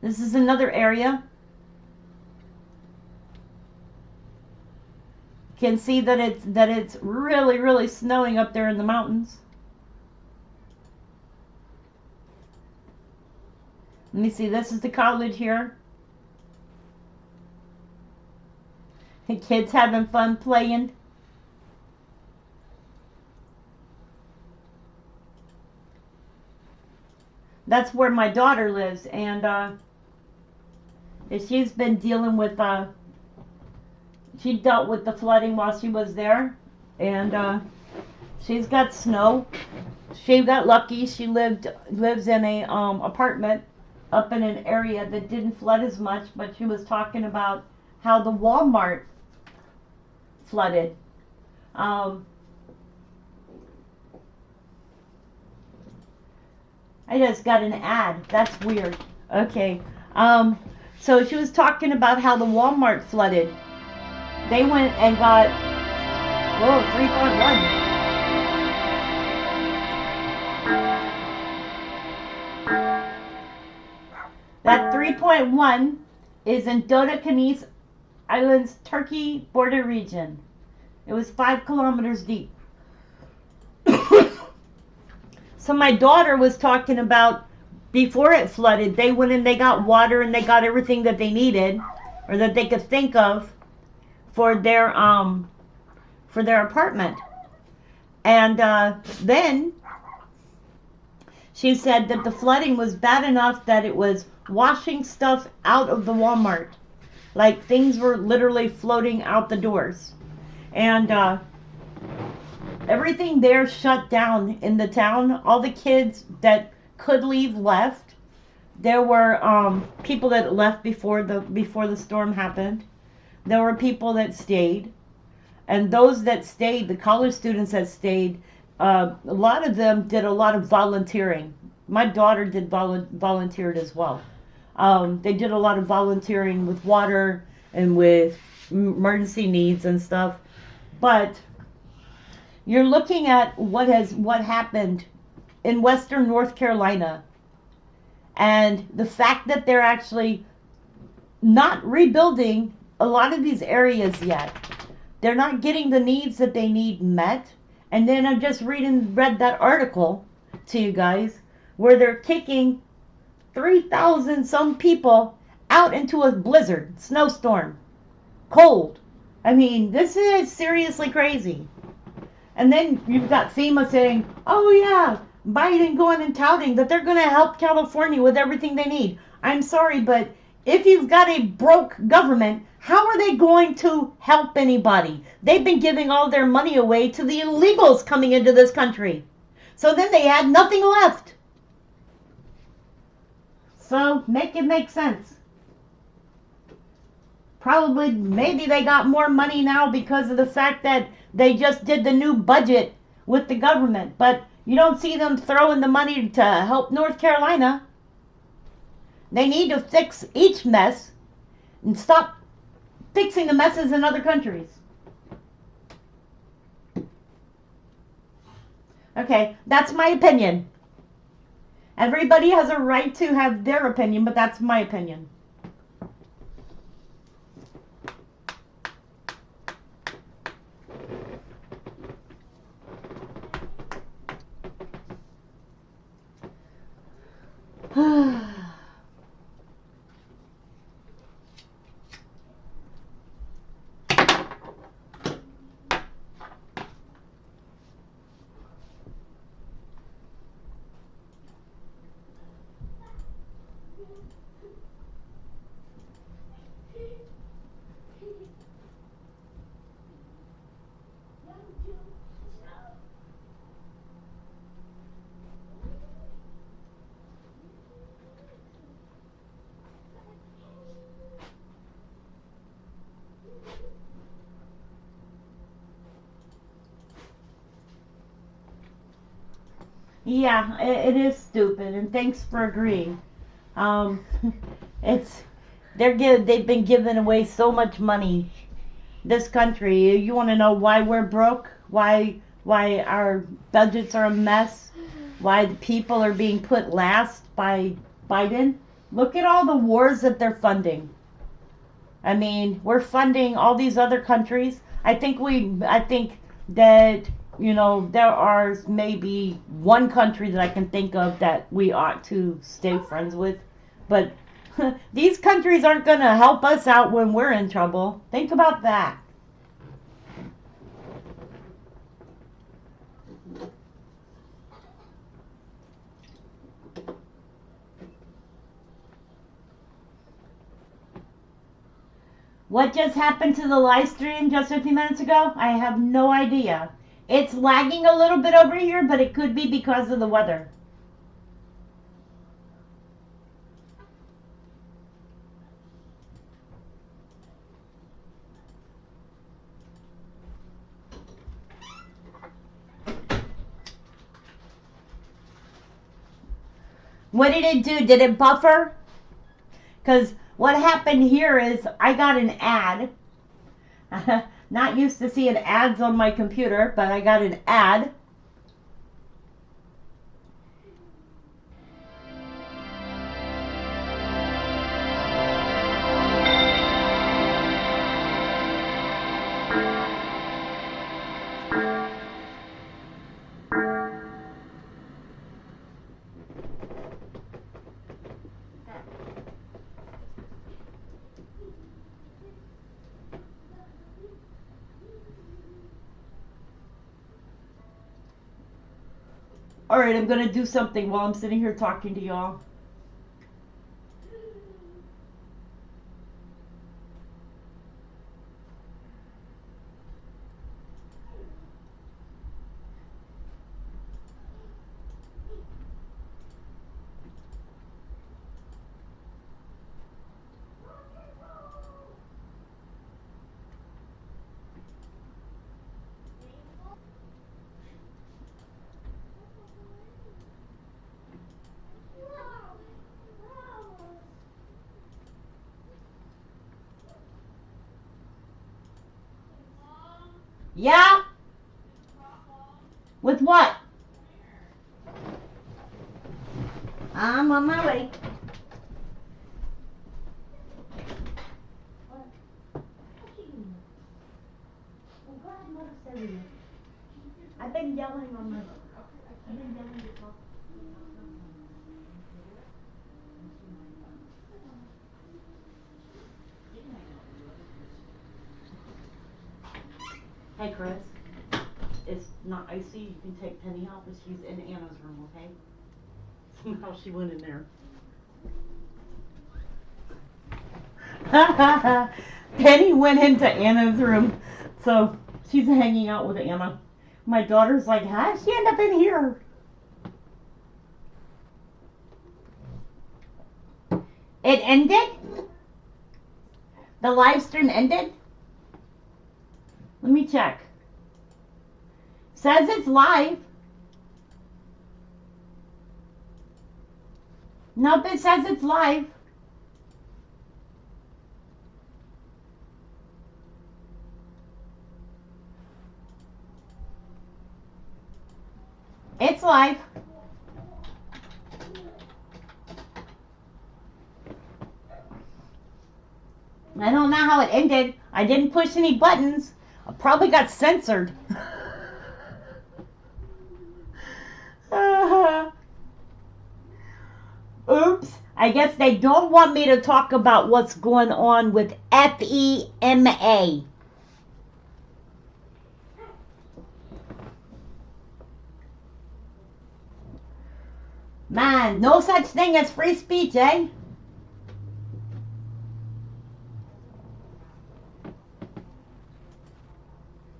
This is another area. You can see that it's really snowing up there in the mountains. Let me see, this is the college here. The kids having fun playing. That's where my daughter lives, and she's been dealing with she dealt with the flooding while she was there, and she's got snow. She got lucky. She lives in a apartment up in an area that didn't flood as much, but she was talking about how the Walmart flooded. I just got an ad. That's weird. Okay. So she was talking about how the Walmart flooded. They went and got 3.1. That 3.1 is in Dodecanese Islands, Turkey border region. It was 5 kilometers deep. So my daughter was talking about before it flooded, they went and they got water and they got everything that they needed or that they could think of for their apartment. And then she said that the flooding was bad enough that it was washing stuff out of the Walmart. Like things were literally floating out the doors. And everything there shut down in the town. All the kids that could leave left. There were people that left before the storm happened. There were people that stayed. And those that stayed, the college students that stayed, a lot of them did a lot of volunteering. My daughter did volunteered as well. They did a lot of volunteering with water and with emergency needs and stuff. But you're looking at what happened in western North Carolina, and the fact that they're actually not rebuilding a lot of these areas yet. They're not getting the needs that they need met. And then I just read that article to you guys where they're kicking 3,000 some people out into a blizzard, snowstorm, cold. I mean, this is seriously crazy. And then you've got FEMA saying, oh yeah, Biden going and touting that they're going to help California with everything they need. I'm sorry, but if you've got a broke government, how are they going to help anybody? They've been giving all their money away to the illegals coming into this country. So then they had nothing left. So make it make sense. Probably, maybe they got more money now because of the fact that they just did the new budget with the government. But you don't see them throwing the money to help North Carolina. They need to fix each mess and stop fixing the messes in other countries. Okay, that's my opinion. Everybody has a right to have their opinion, but that's my opinion. Yeah, it is stupid, and thanks for agreeing. Um, it's they've been giving away so much money. This country, you want to know why we're broke? Why our budgets are a mess? Why the people are being put last by Biden? Look at all the wars that they're funding. I mean, we're funding all these other countries. I think that, there are maybe one country that I can think of that we ought to stay friends with. But these countries aren't going to help us out when we're in trouble. Think about that. What just happened to the live stream just a few minutes ago? I have no idea. It's lagging a little bit over here, but it could be because of the weather. What did it do? Did it buffer? Because what happened here is I got an ad. Not used to seeing ads on my computer, but I got an ad. All right, I'm going to do something while I'm sitting here talking to y'all. Yeah? With what? I'm on my way. What? Well, go ahead and let us stay with you. I've been yelling on my... I've been yelling to talk. Hey, Chris. It's not icy. You can take Penny out, but she's in Anna's room, okay? Somehow she went in there. Penny went into Anna's room, so she's hanging out with Anna. My daughter's like, how did she end up in here? It ended? The live stream ended? Let me check. Says it's live. Nope, it says it's live. It's live. I don't know how it ended. I didn't push any buttons. I probably got censored. Oops. I guess they don't want me to talk about what's going on with FEMA. Man, no such thing as free speech, eh?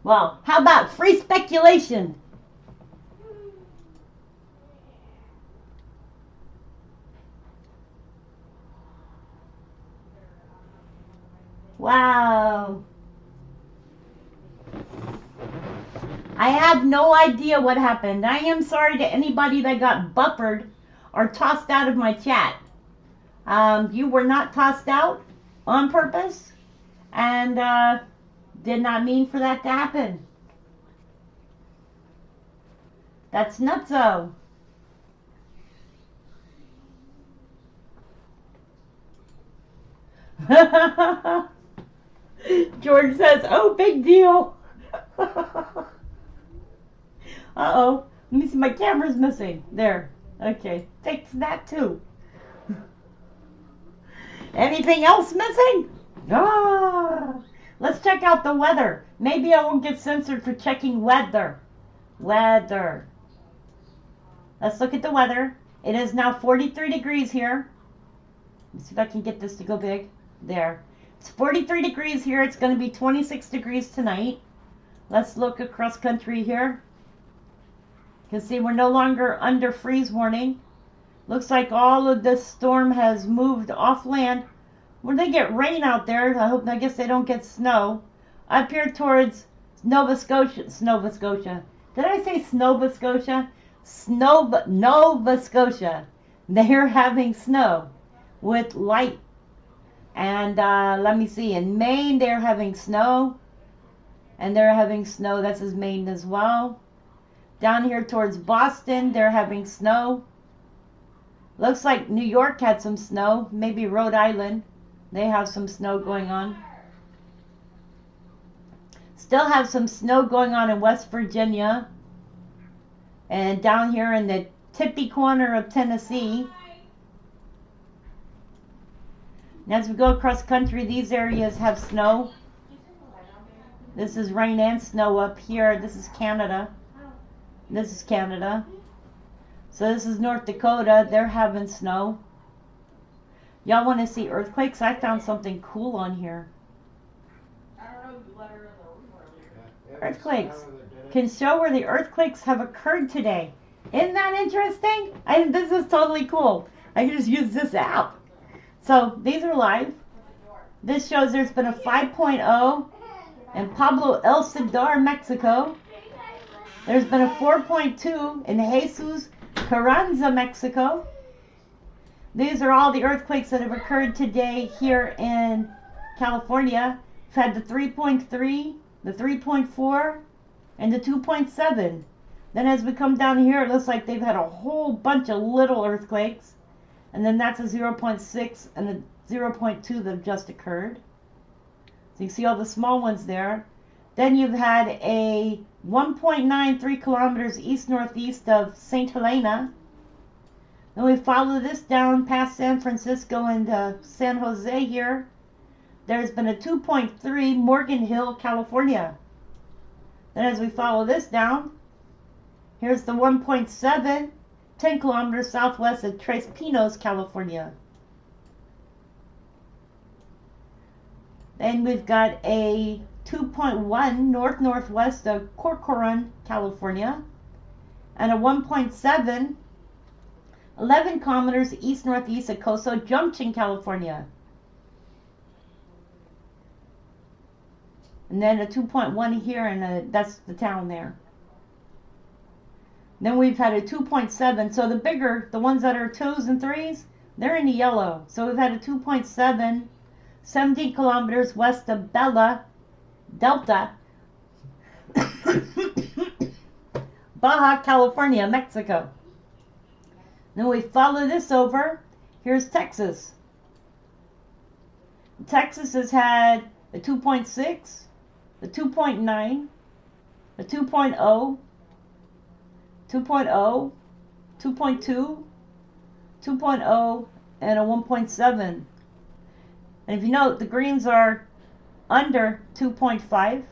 Well, how about free speculation? Wow. I have no idea what happened. I am sorry to anybody that got buffered or tossed out of my chat. You were not tossed out on purpose, and did not mean for that to happen. That's nutso. George says, oh, big deal. Uh-oh. Let me see, my camera's missing. There. Okay. Fix that too. Anything else missing? Ah. Let's check out the weather. Maybe I won't get censored for checking weather. Weather. Let's look at the weather. It is now 43 degrees here. Let's see if I can get this to go big. There. It's 43 degrees here. It's going to be 26 degrees tonight. Let's look across country here. You can see we're no longer under freeze warning. Looks like all of this storm has moved off land. When they get rain out there, I guess they don't get snow. Up here towards Nova Scotia. Did I say Nova Scotia? Nova Scotia. They're having snow with light. And let me see, in Maine they're having snow. And they're having snow, that's in Maine as well. Down here towards Boston, they're having snow. Looks like New York had some snow. Maybe Rhode Island. They have some snow going on. Still have some snow going on in West Virginia. And down here in the tippy corner of Tennessee. And as we go across country, these areas have snow. This is rain and snow up here. This is Canada. This is Canada. So this is North Dakota. They're having snow. Y'all want to see earthquakes? I found something cool on here. Earthquakes can show where the earthquakes have occurred today. Isn't that interesting? This is totally cool. I can just use this app. So these are live. This shows there's been a 5.0 in Pablo El Cedar, Mexico. There's been a 4.2 in Jesus Carranza, Mexico. These are all the earthquakes that have occurred today here in California. We've had the 3.3, the 3.4, and the 2.7. Then as we come down here, it looks like they've had a whole bunch of little earthquakes. And then that's a 0.6 and a 0.2 that have just occurred. So you see all the small ones there. Then you've had a 1.93 kilometers east-northeast of St. Helena. Then we follow this down past San Francisco and San Jose here. There's been a 2.3 Morgan Hill, California. Then as we follow this down, here's the 1.7, 10 kilometers southwest of Tres Pinos, California. Then we've got a 2.1 north-northwest of Corcoran, California. And a 1.7, 11 kilometers east-northeast of Coso Junction, California. And then a 2.1 here, and that's the town there. Then we've had a 2.7. So the bigger, the ones that are 2s and 3s, they're in the yellow. So we've had a 2.7, 17 kilometers west of Bella, Delta, Baja California, Mexico. Then we follow this over. Here's Texas. Texas has had a 2.6, a 2.9, a 2.0, 2.0, 2.2, 2.0, and a 1.7. And if you note, the greens are under 2.5,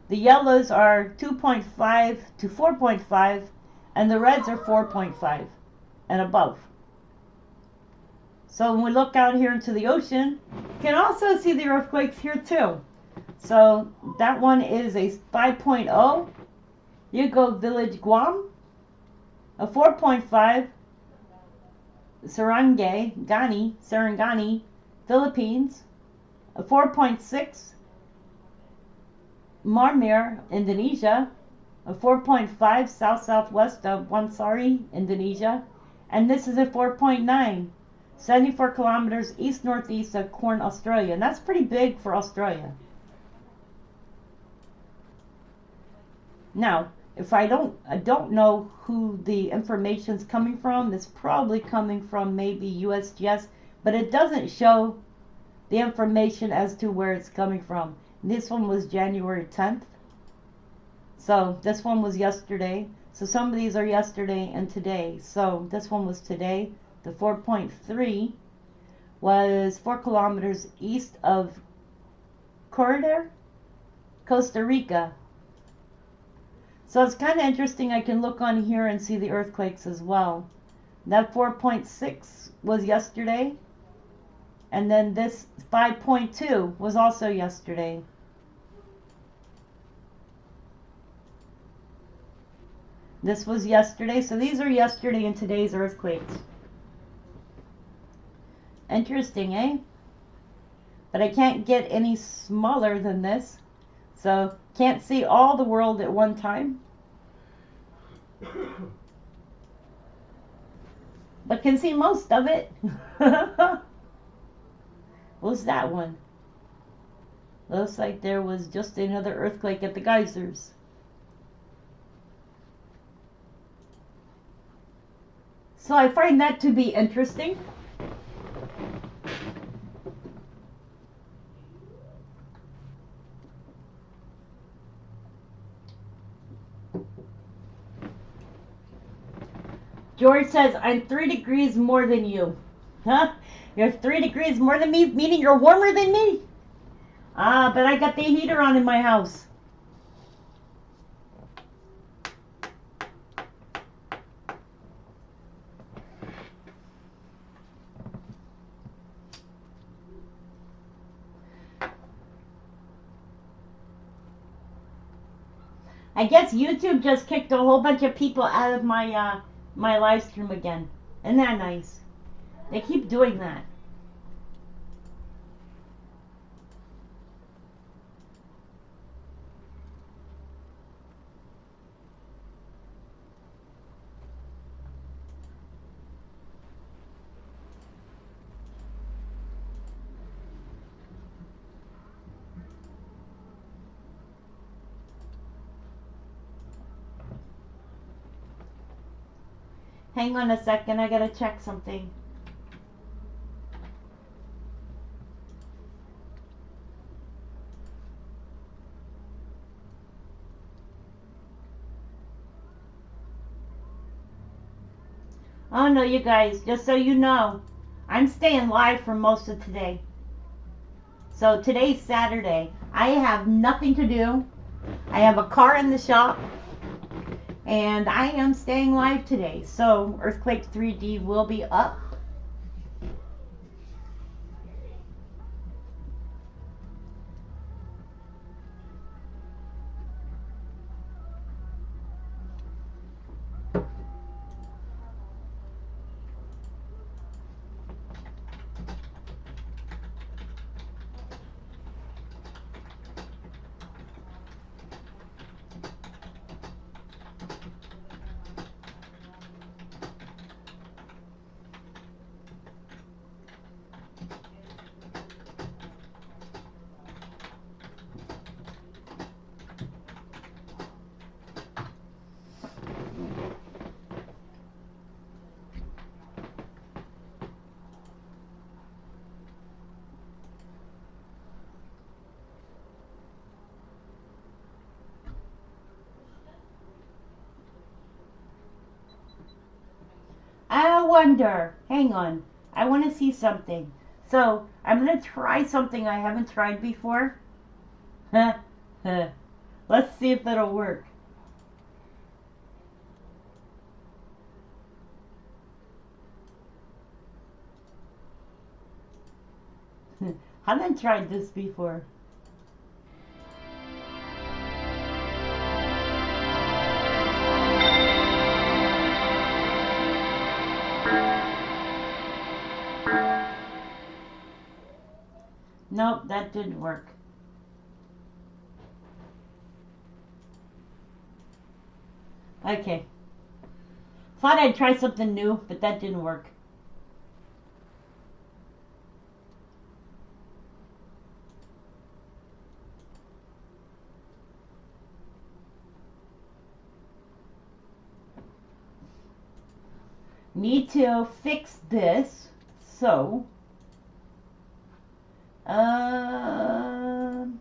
the yellows are 2.5 to 4.5, and the reds are 4.5 and above. So when we look out here into the ocean, you can also see the earthquakes here too. So that one is a 5.0, Yugo Village, Guam, a 4.5, Sarangani, Philippines, a 4.6, Marmir, Indonesia, A 4.5 south-southwest of Wansari, Indonesia. And this is a 4.9, 74 kilometers east-northeast of Cairns, Australia. And that's pretty big for Australia. Now, if I don't know who the information's coming from. It's probably coming from maybe USGS, but it doesn't show the information as to where it's coming from. This one was January 10th. So this one was yesterday. So some of these are yesterday and today. So this one was today. The 4.3 was 4 kilometers east of Corridor, Costa Rica. So it's kind of interesting. I can look on here and see the earthquakes as well. That 4.6 was yesterday. And then this 5.2 was also yesterday. This was yesterday. So these are yesterday and today's earthquakes. Interesting, eh? But I can't get any smaller than this. So can't see all the world at one time. But can see most of it. What's that one? Looks like there was just another earthquake at the geysers. So I find that to be interesting. George says, I'm 3 degrees more than you. Huh? You're 3 degrees more than me, meaning you're warmer than me? Ah, but I got the heater on in my house. I guess YouTube just kicked a whole bunch of people out of my my live stream again. Isn't that nice? They keep doing that. Hang on a second, I gotta check something. Oh no, you guys, just so you know, I'm staying live for most of today. So today's Saturday. I have nothing to do. I have a car in the shop. And I am staying live today. So Earthquake 3D will be up. I wonder, hang on, I want to see something. So I'm going to try something I haven't tried before. Let's see if it'll work. Haven't tried this before. Nope, that didn't work. Okay. Thought I'd try something new, but that didn't work. Need to fix this. So, um,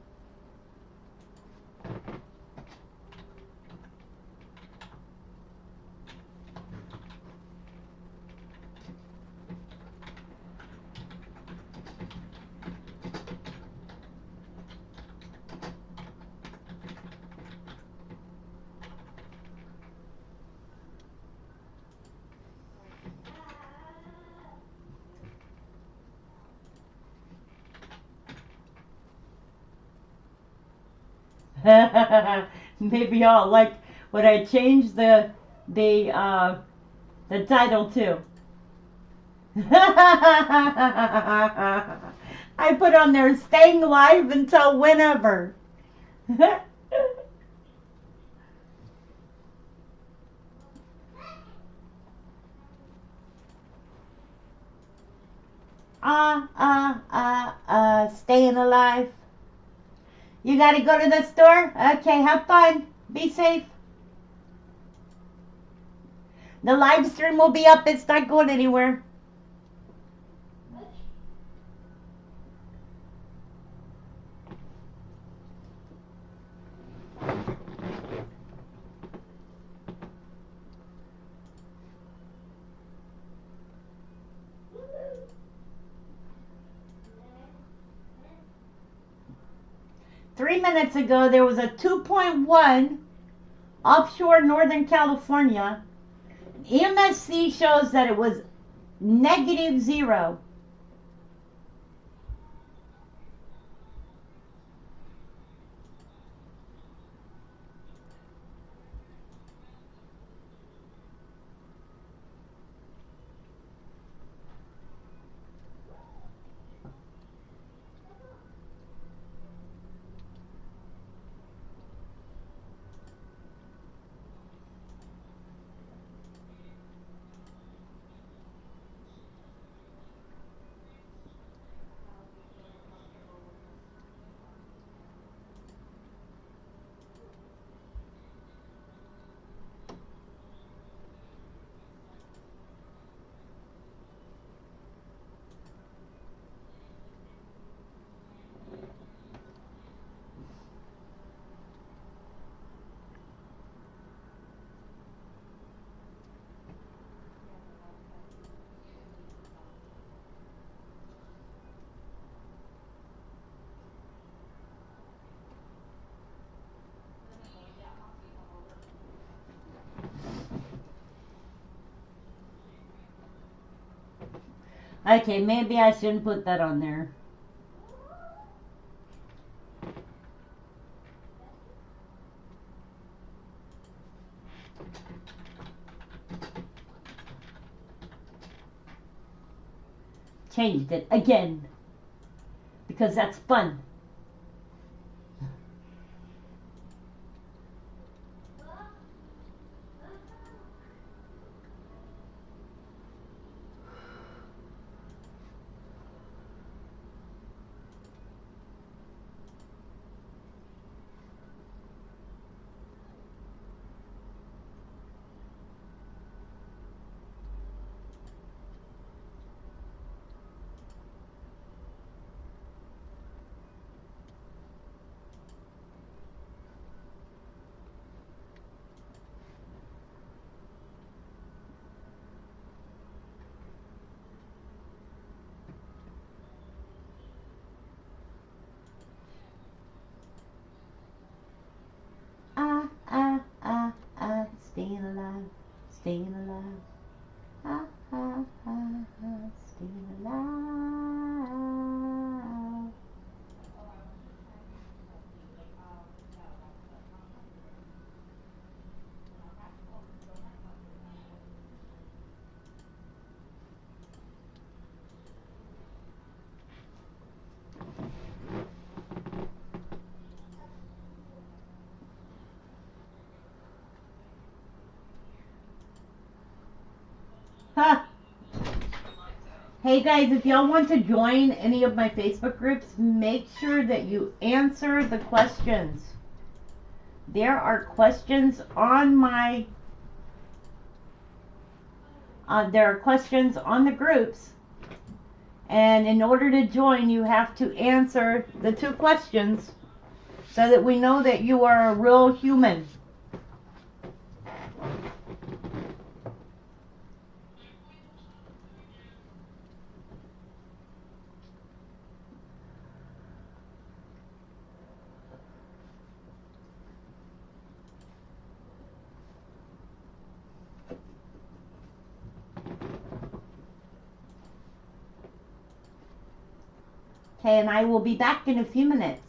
'Maybe y'all like when I changed the title too. I put on there staying live until whenever. Staying alive. You gotta go to the store? Okay, have fun. Be safe. The live stream will be up. It's not going anywhere. Three minutes ago, there was a 2.1 offshore Northern California. EMSC shows that it was -0. Okay, maybe I shouldn't put that on there. Changed it again. Because that's fun. Staying alive, staying alive. Staying alive. Hey guys, if y'all want to join any of my Facebook groups, make sure that you answer the questions. There are questions on my there are questions on the groups, and in order to join you have to answer the 2 questions so that we know that you are a real human. Okay, and I will be back in a few minutes.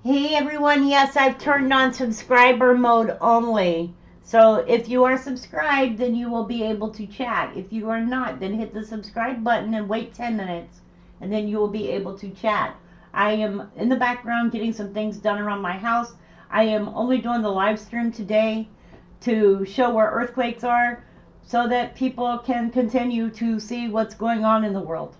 Hey everyone, yes, I've turned on subscriber mode only. So if you are subscribed, then you will be able to chat. If you are not, then hit the subscribe button and wait 10 minutes, and then you will be able to chat. I am in the background getting some things done around my house. I am only doing the live stream today to show where earthquakes are so that people can continue to see what's going on in the world.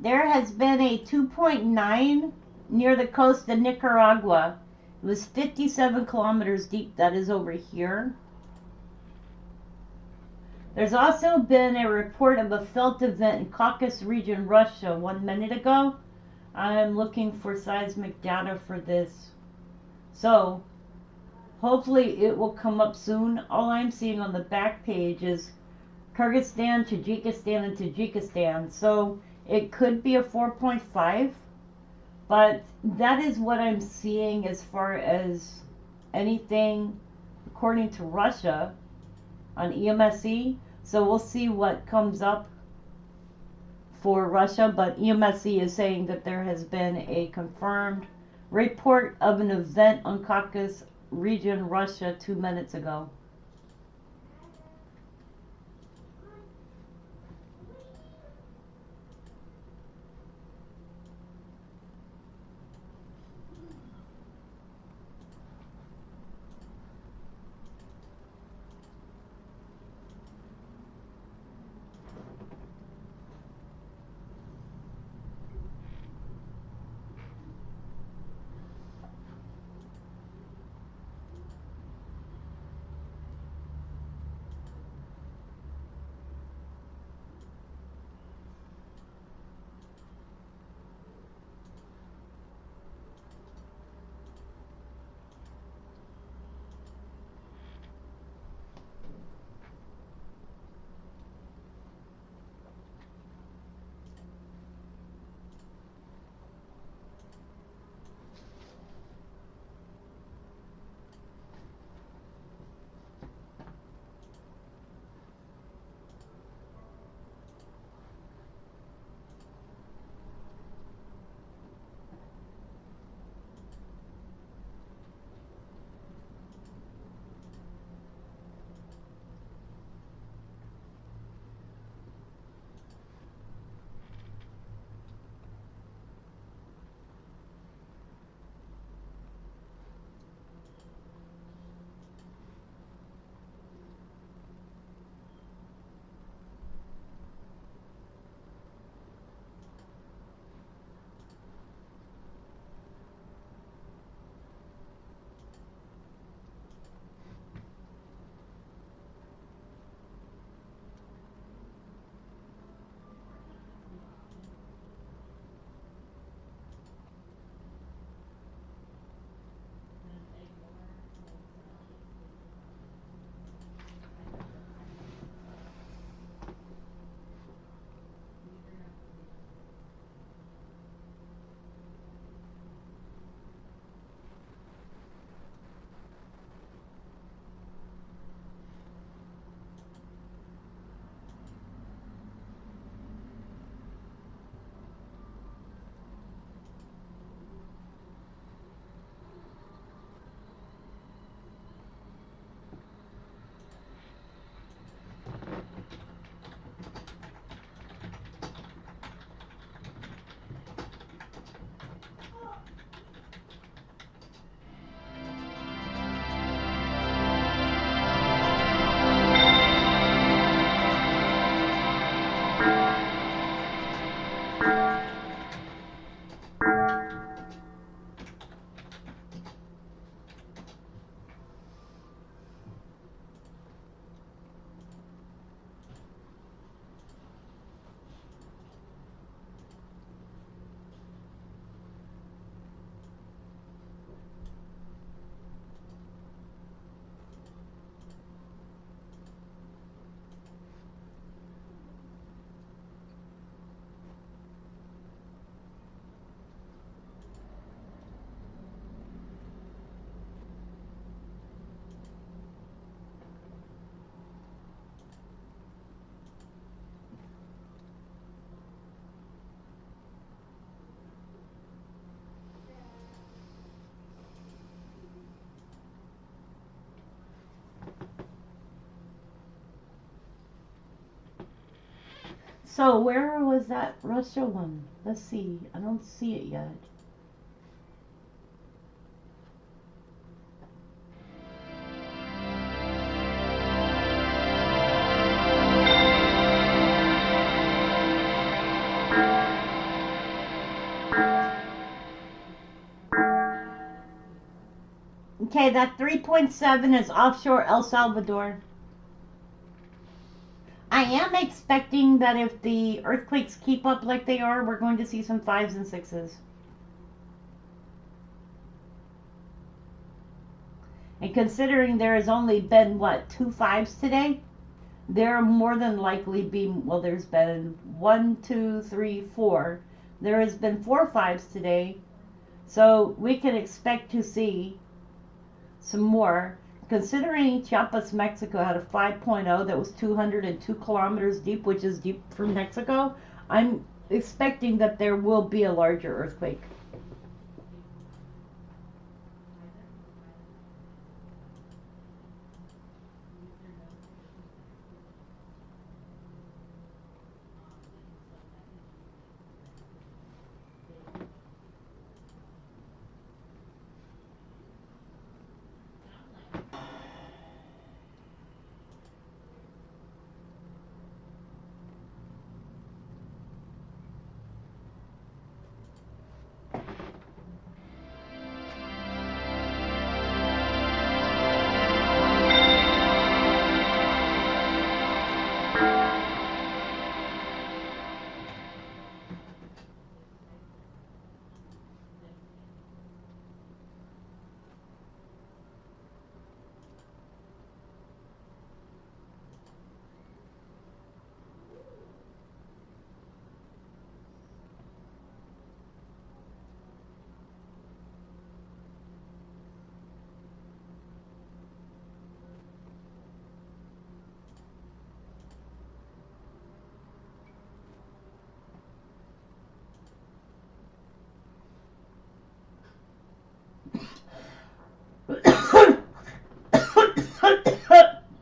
There has been a 2.9 near the coast of Nicaragua. It was 57 kilometers deep. That is over here. There's also been a report of a felt event in Caucasus region, Russia, 1 minute ago. I'm looking for seismic data for this. So, hopefully it will come up soon. All I'm seeing on the back page is Kyrgyzstan, Tajikistan, and Tajikistan. So, it could be a 4.5. But that is what I'm seeing as far as anything according to Russia on EMSE. So we'll see what comes up for Russia. But EMSE is saying that there has been a confirmed report of an event on Caucasus region, Russia, 2 minutes ago. So where was that Russia one? Let's see. I don't see it yet. Okay, that 3.7 is offshore El Salvador. I am expecting that if the earthquakes keep up like they are, we're going to see some 5s and 6s. And considering there has only been, what, 2 5s today? There more than likely be, well, there's been 1, 2, 3, 4. There has been 4 5s today. So we can expect to see some more. Considering Chiapas, Mexico had a 5.0 that was 202 kilometers deep, which is deep for Mexico, I'm expecting that there will be a larger earthquake.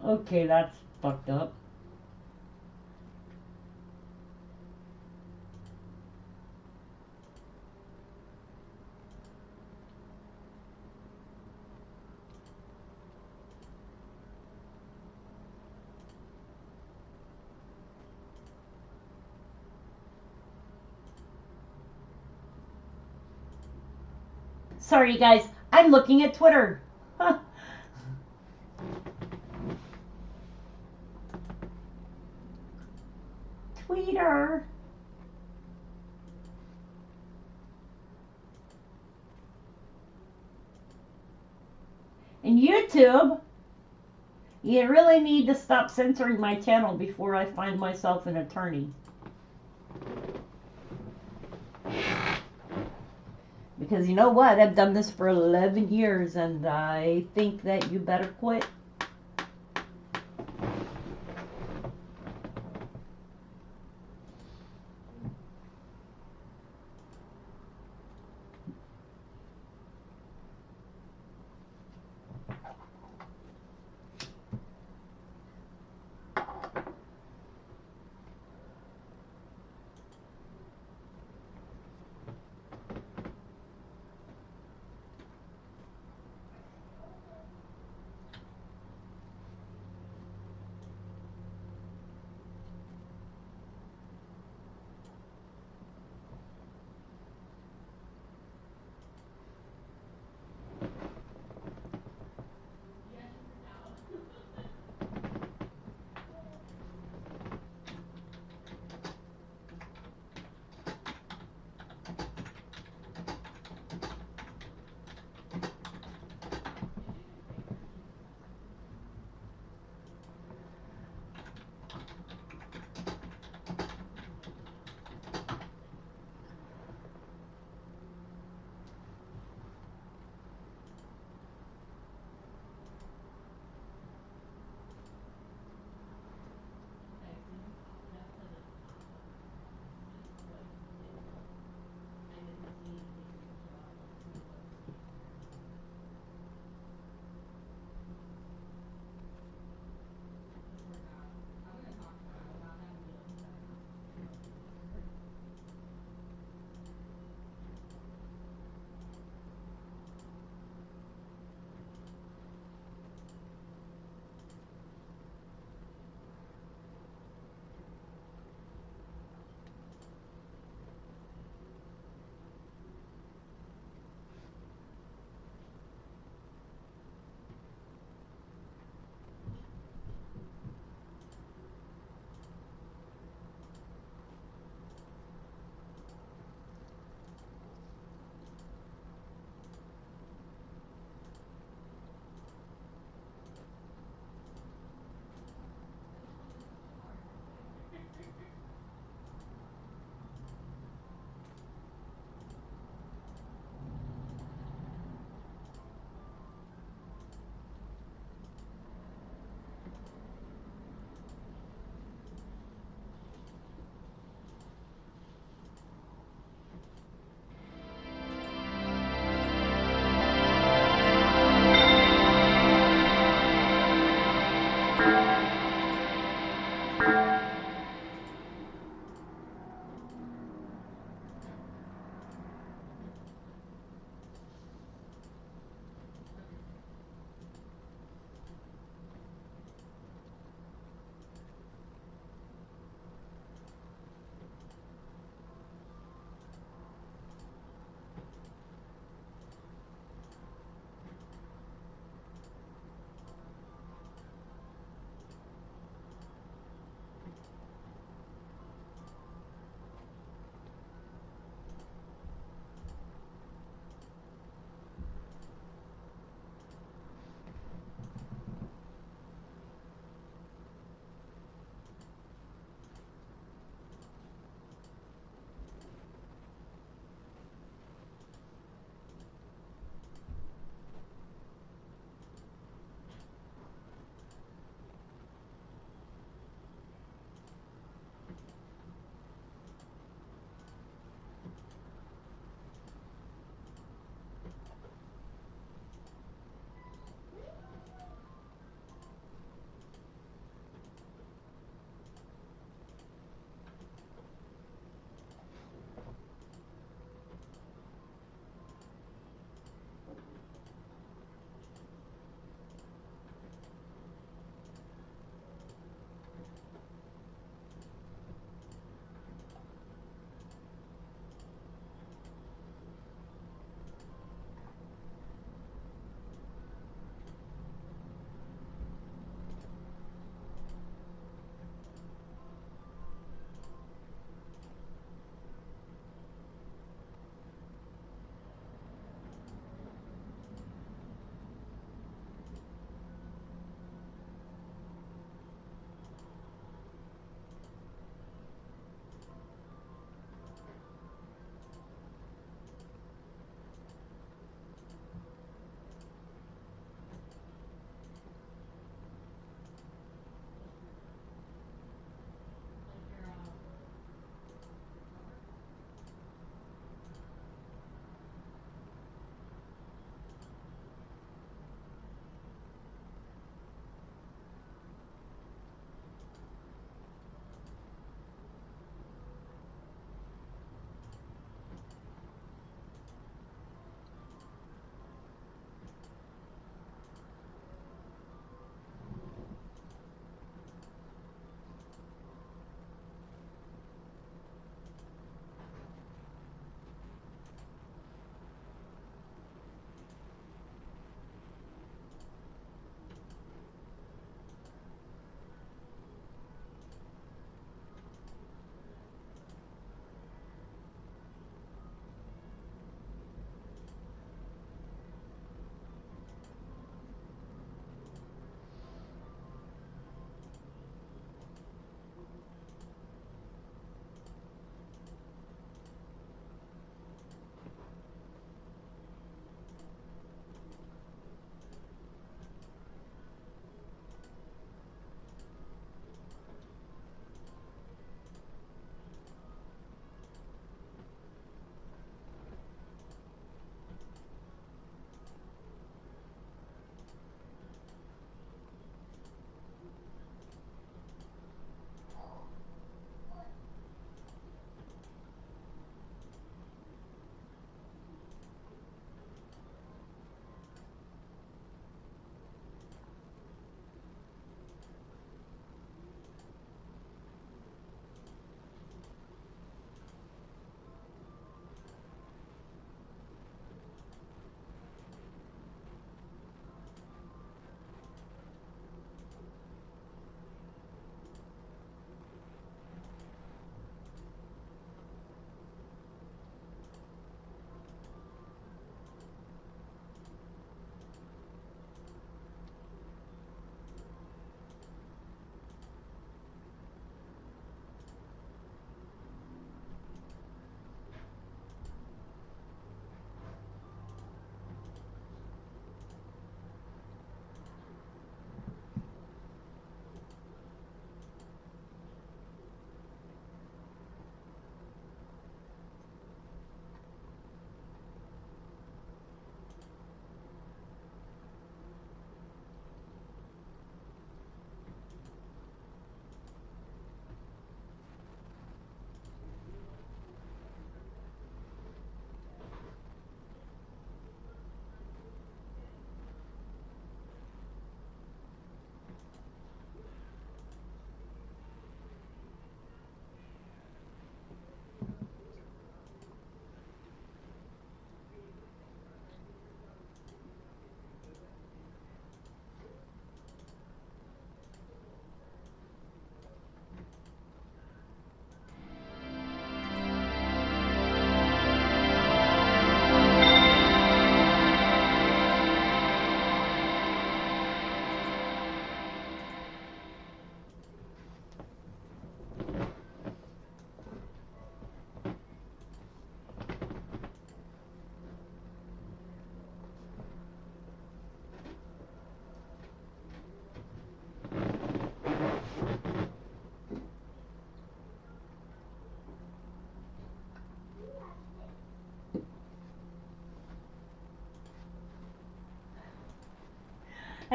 Okay, that's fucked up. Sorry, you guys. I'm looking at Twitter. Twitter. And YouTube. You really need to stop censoring my channel before I find myself an attorney. Because you know what? I've done this for 11 years and I think that you better quit.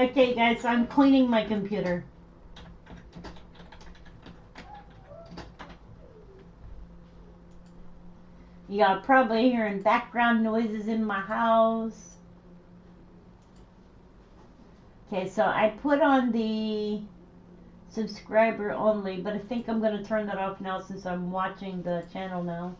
Okay, guys, so I'm cleaning my computer. Y'all probably hearing background noises in my house. Okay, so I put on the subscriber only, but I think I'm going to turn that off now since I'm watching the channel now.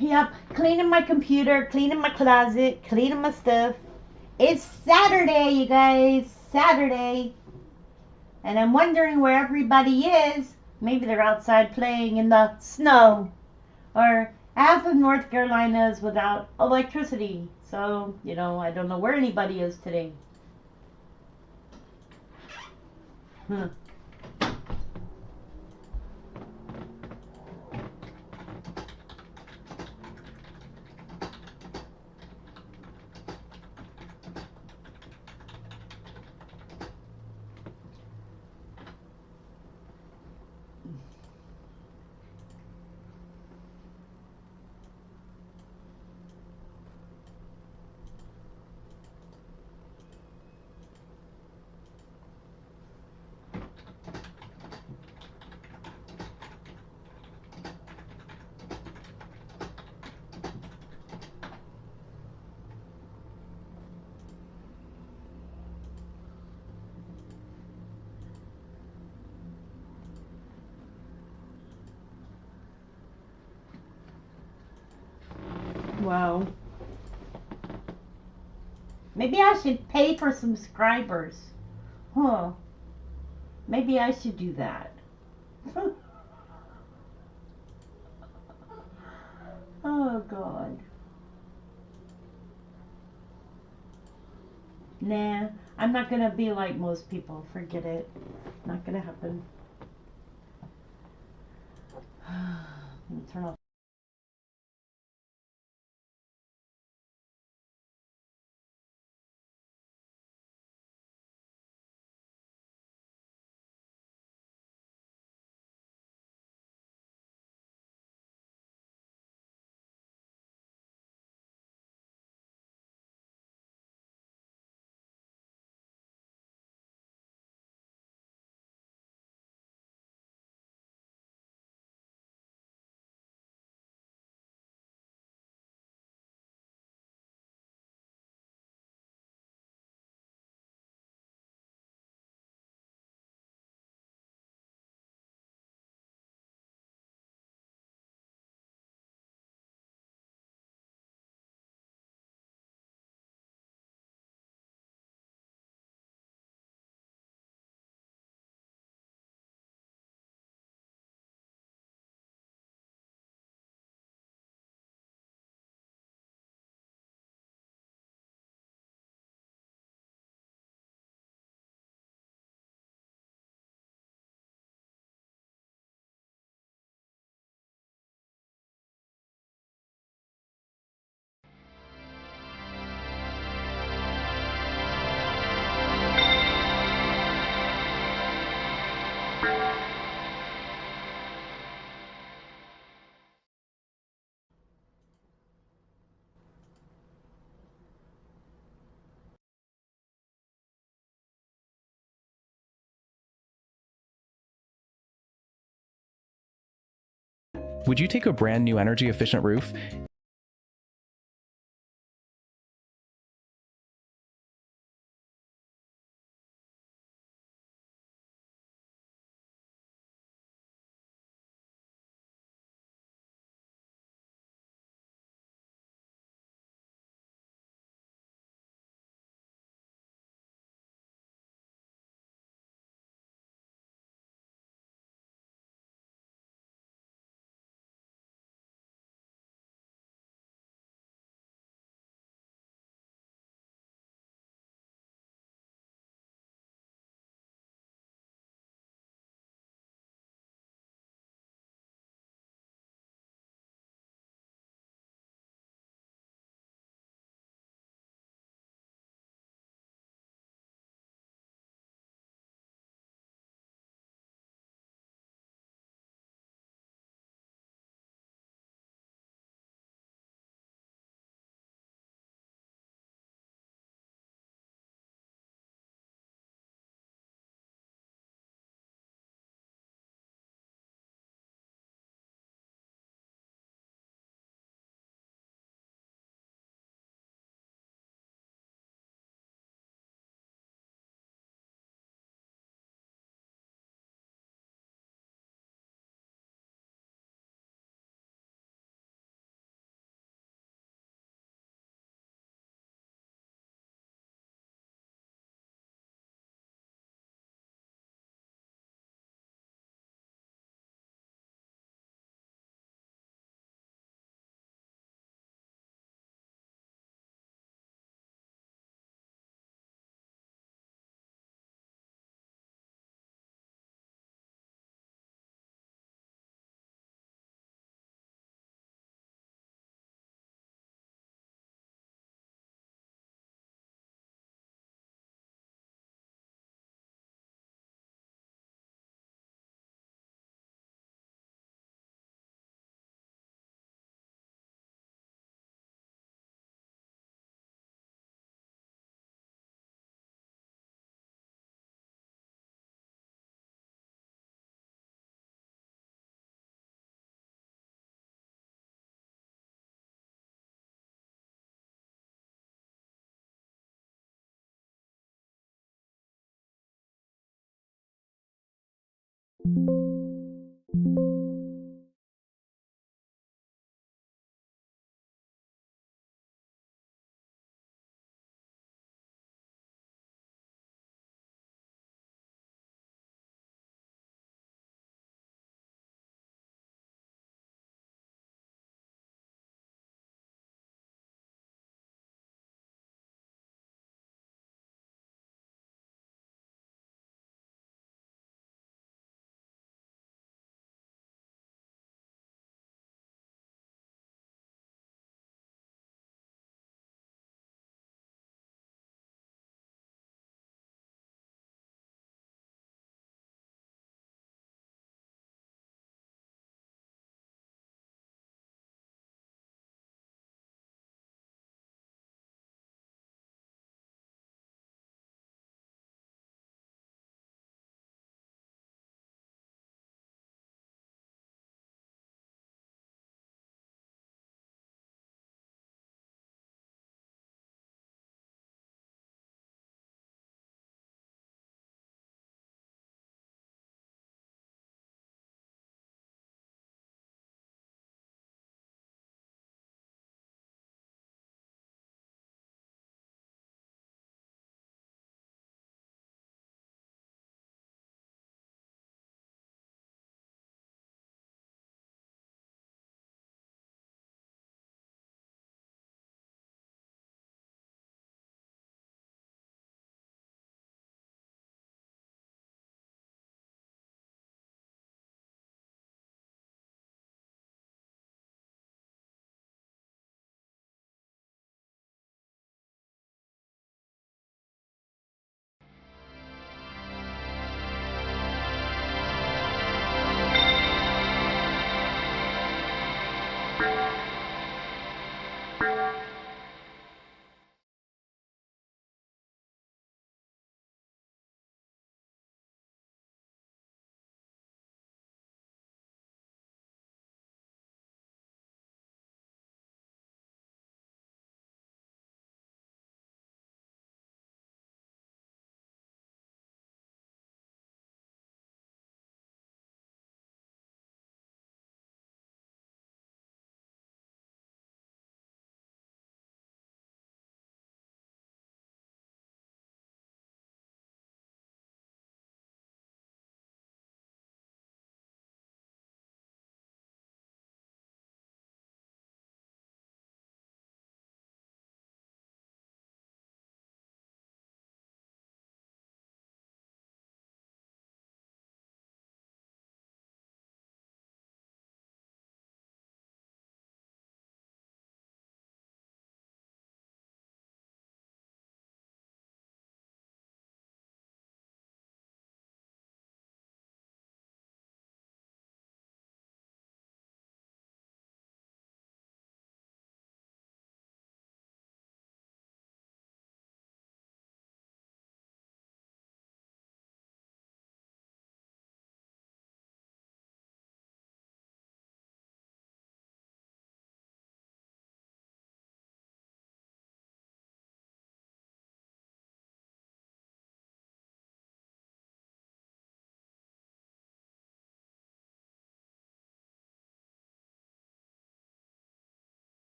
Yep, cleaning my computer, cleaning my closet, cleaning my stuff. It's Saturday, you guys. Saturday. And I'm wondering where everybody is. Maybe they're outside playing in the snow. Or half of North Carolina is without electricity. So, I don't know where anybody is today. Wow. Maybe I should pay for subscribers. Huh. Maybe I should do that. Oh, God. Nah, I'm not gonna be like most people. Forget it. Not gonna happen. I'm gonna turn off. Would you take a brand new energy efficient roof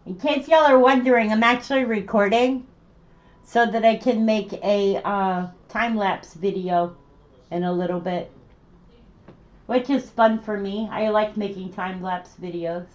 In case y'all are wondering, I'm actually recording so that I can make a time-lapse video in a little bit, which is fun for me. I like making time-lapse videos.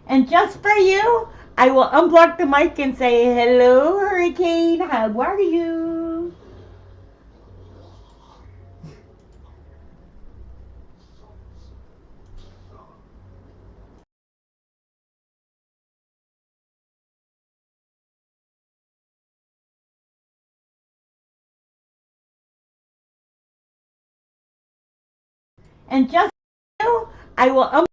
And just for you, I will unblock the mic and say, hello, Hurricane, how are you? And just for you, I will unblock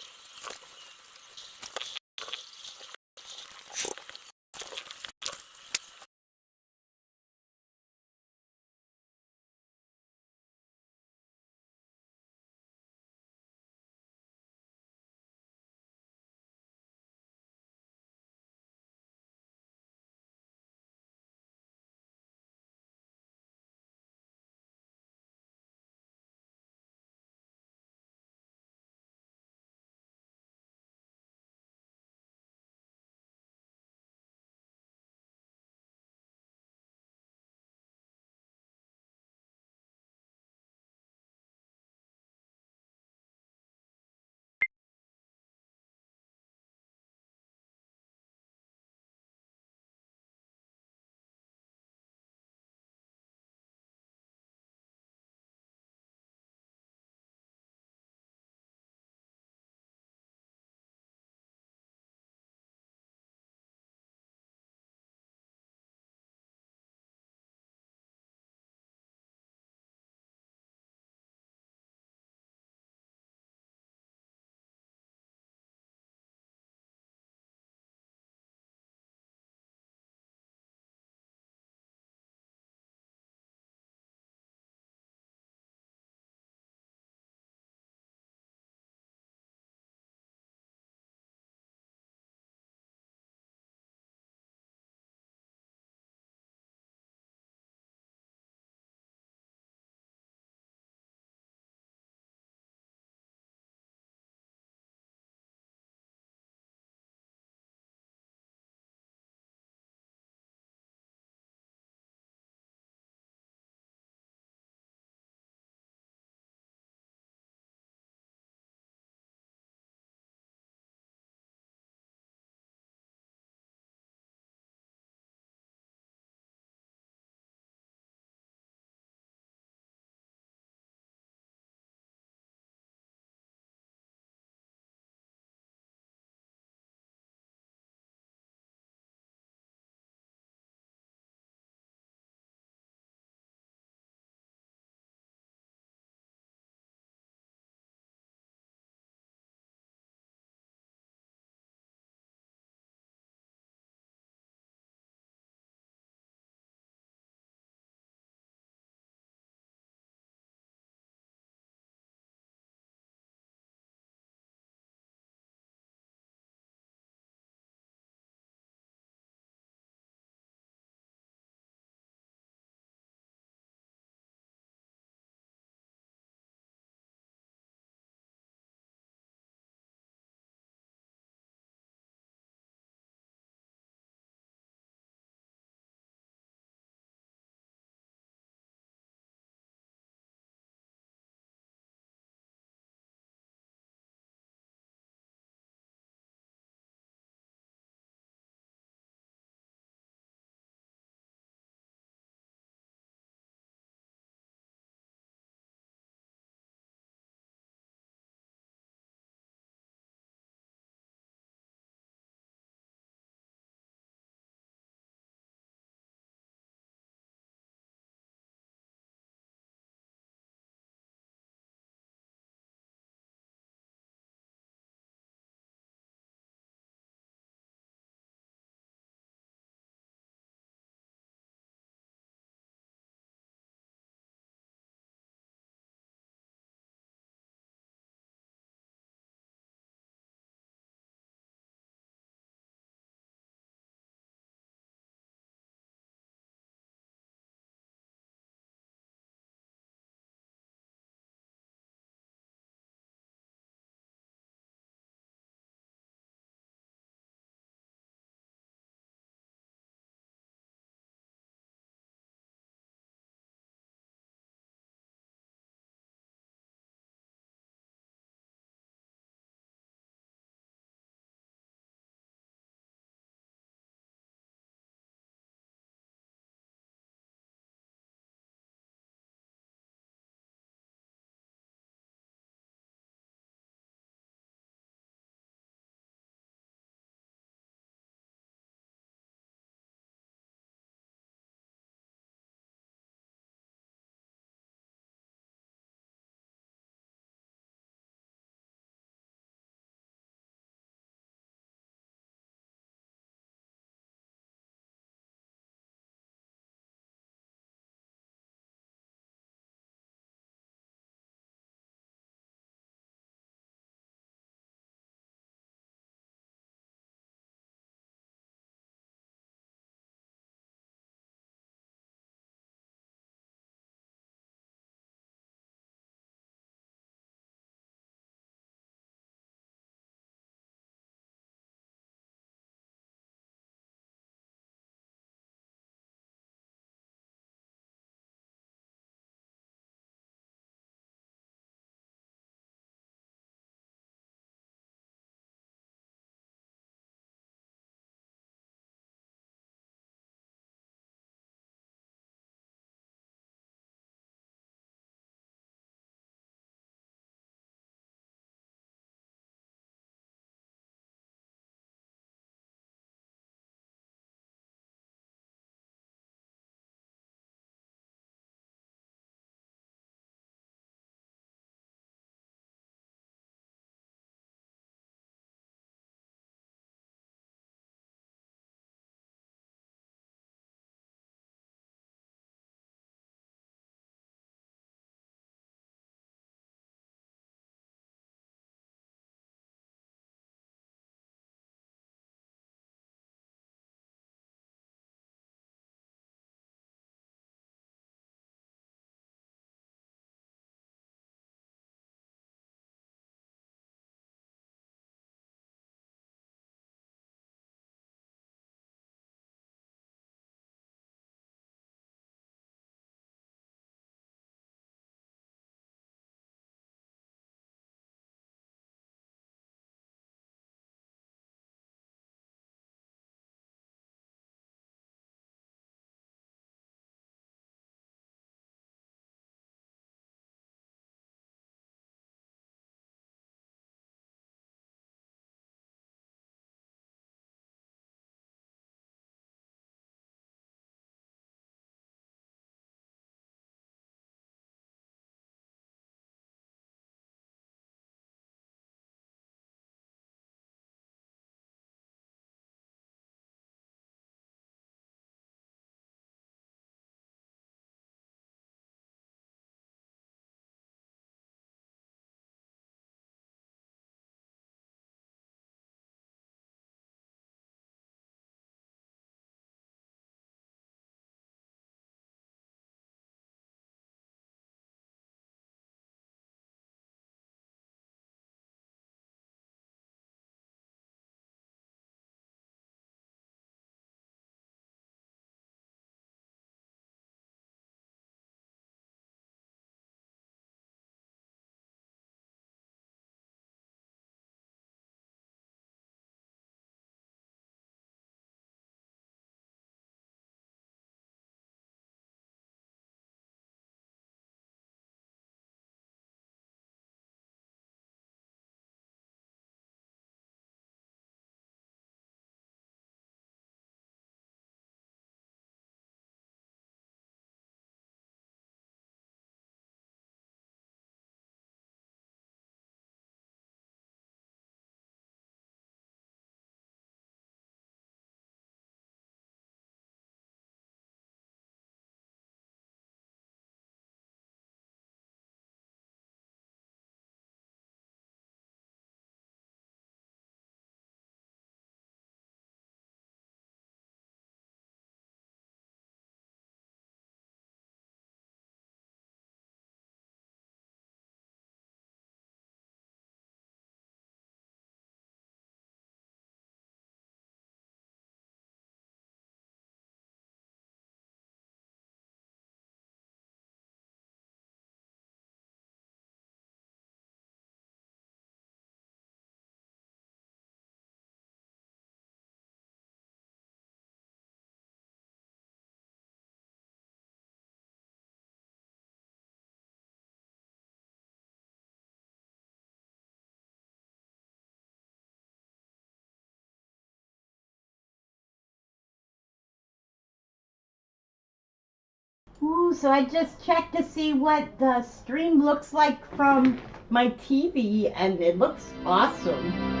Ooh, so I just checked to see what the stream looks like from my TV, and it looks awesome.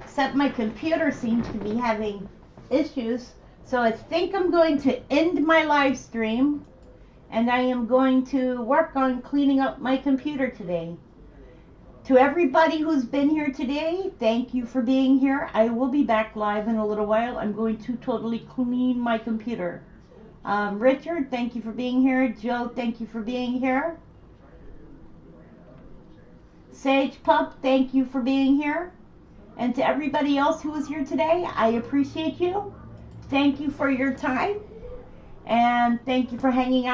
Except my computer seems to be having issues. So I think I'm going to end my live stream, and I am going to work on cleaning up my computer today. To everybody who's been here today, thank you for being here. I will be back live in a little while. I'm going to totally clean my computer. Richard, thank you for being here. Joe, thank you for being here. Sage Pup, thank you for being here. And to everybody else who was here today, I appreciate you. Thank you for your time. And thank you for hanging out.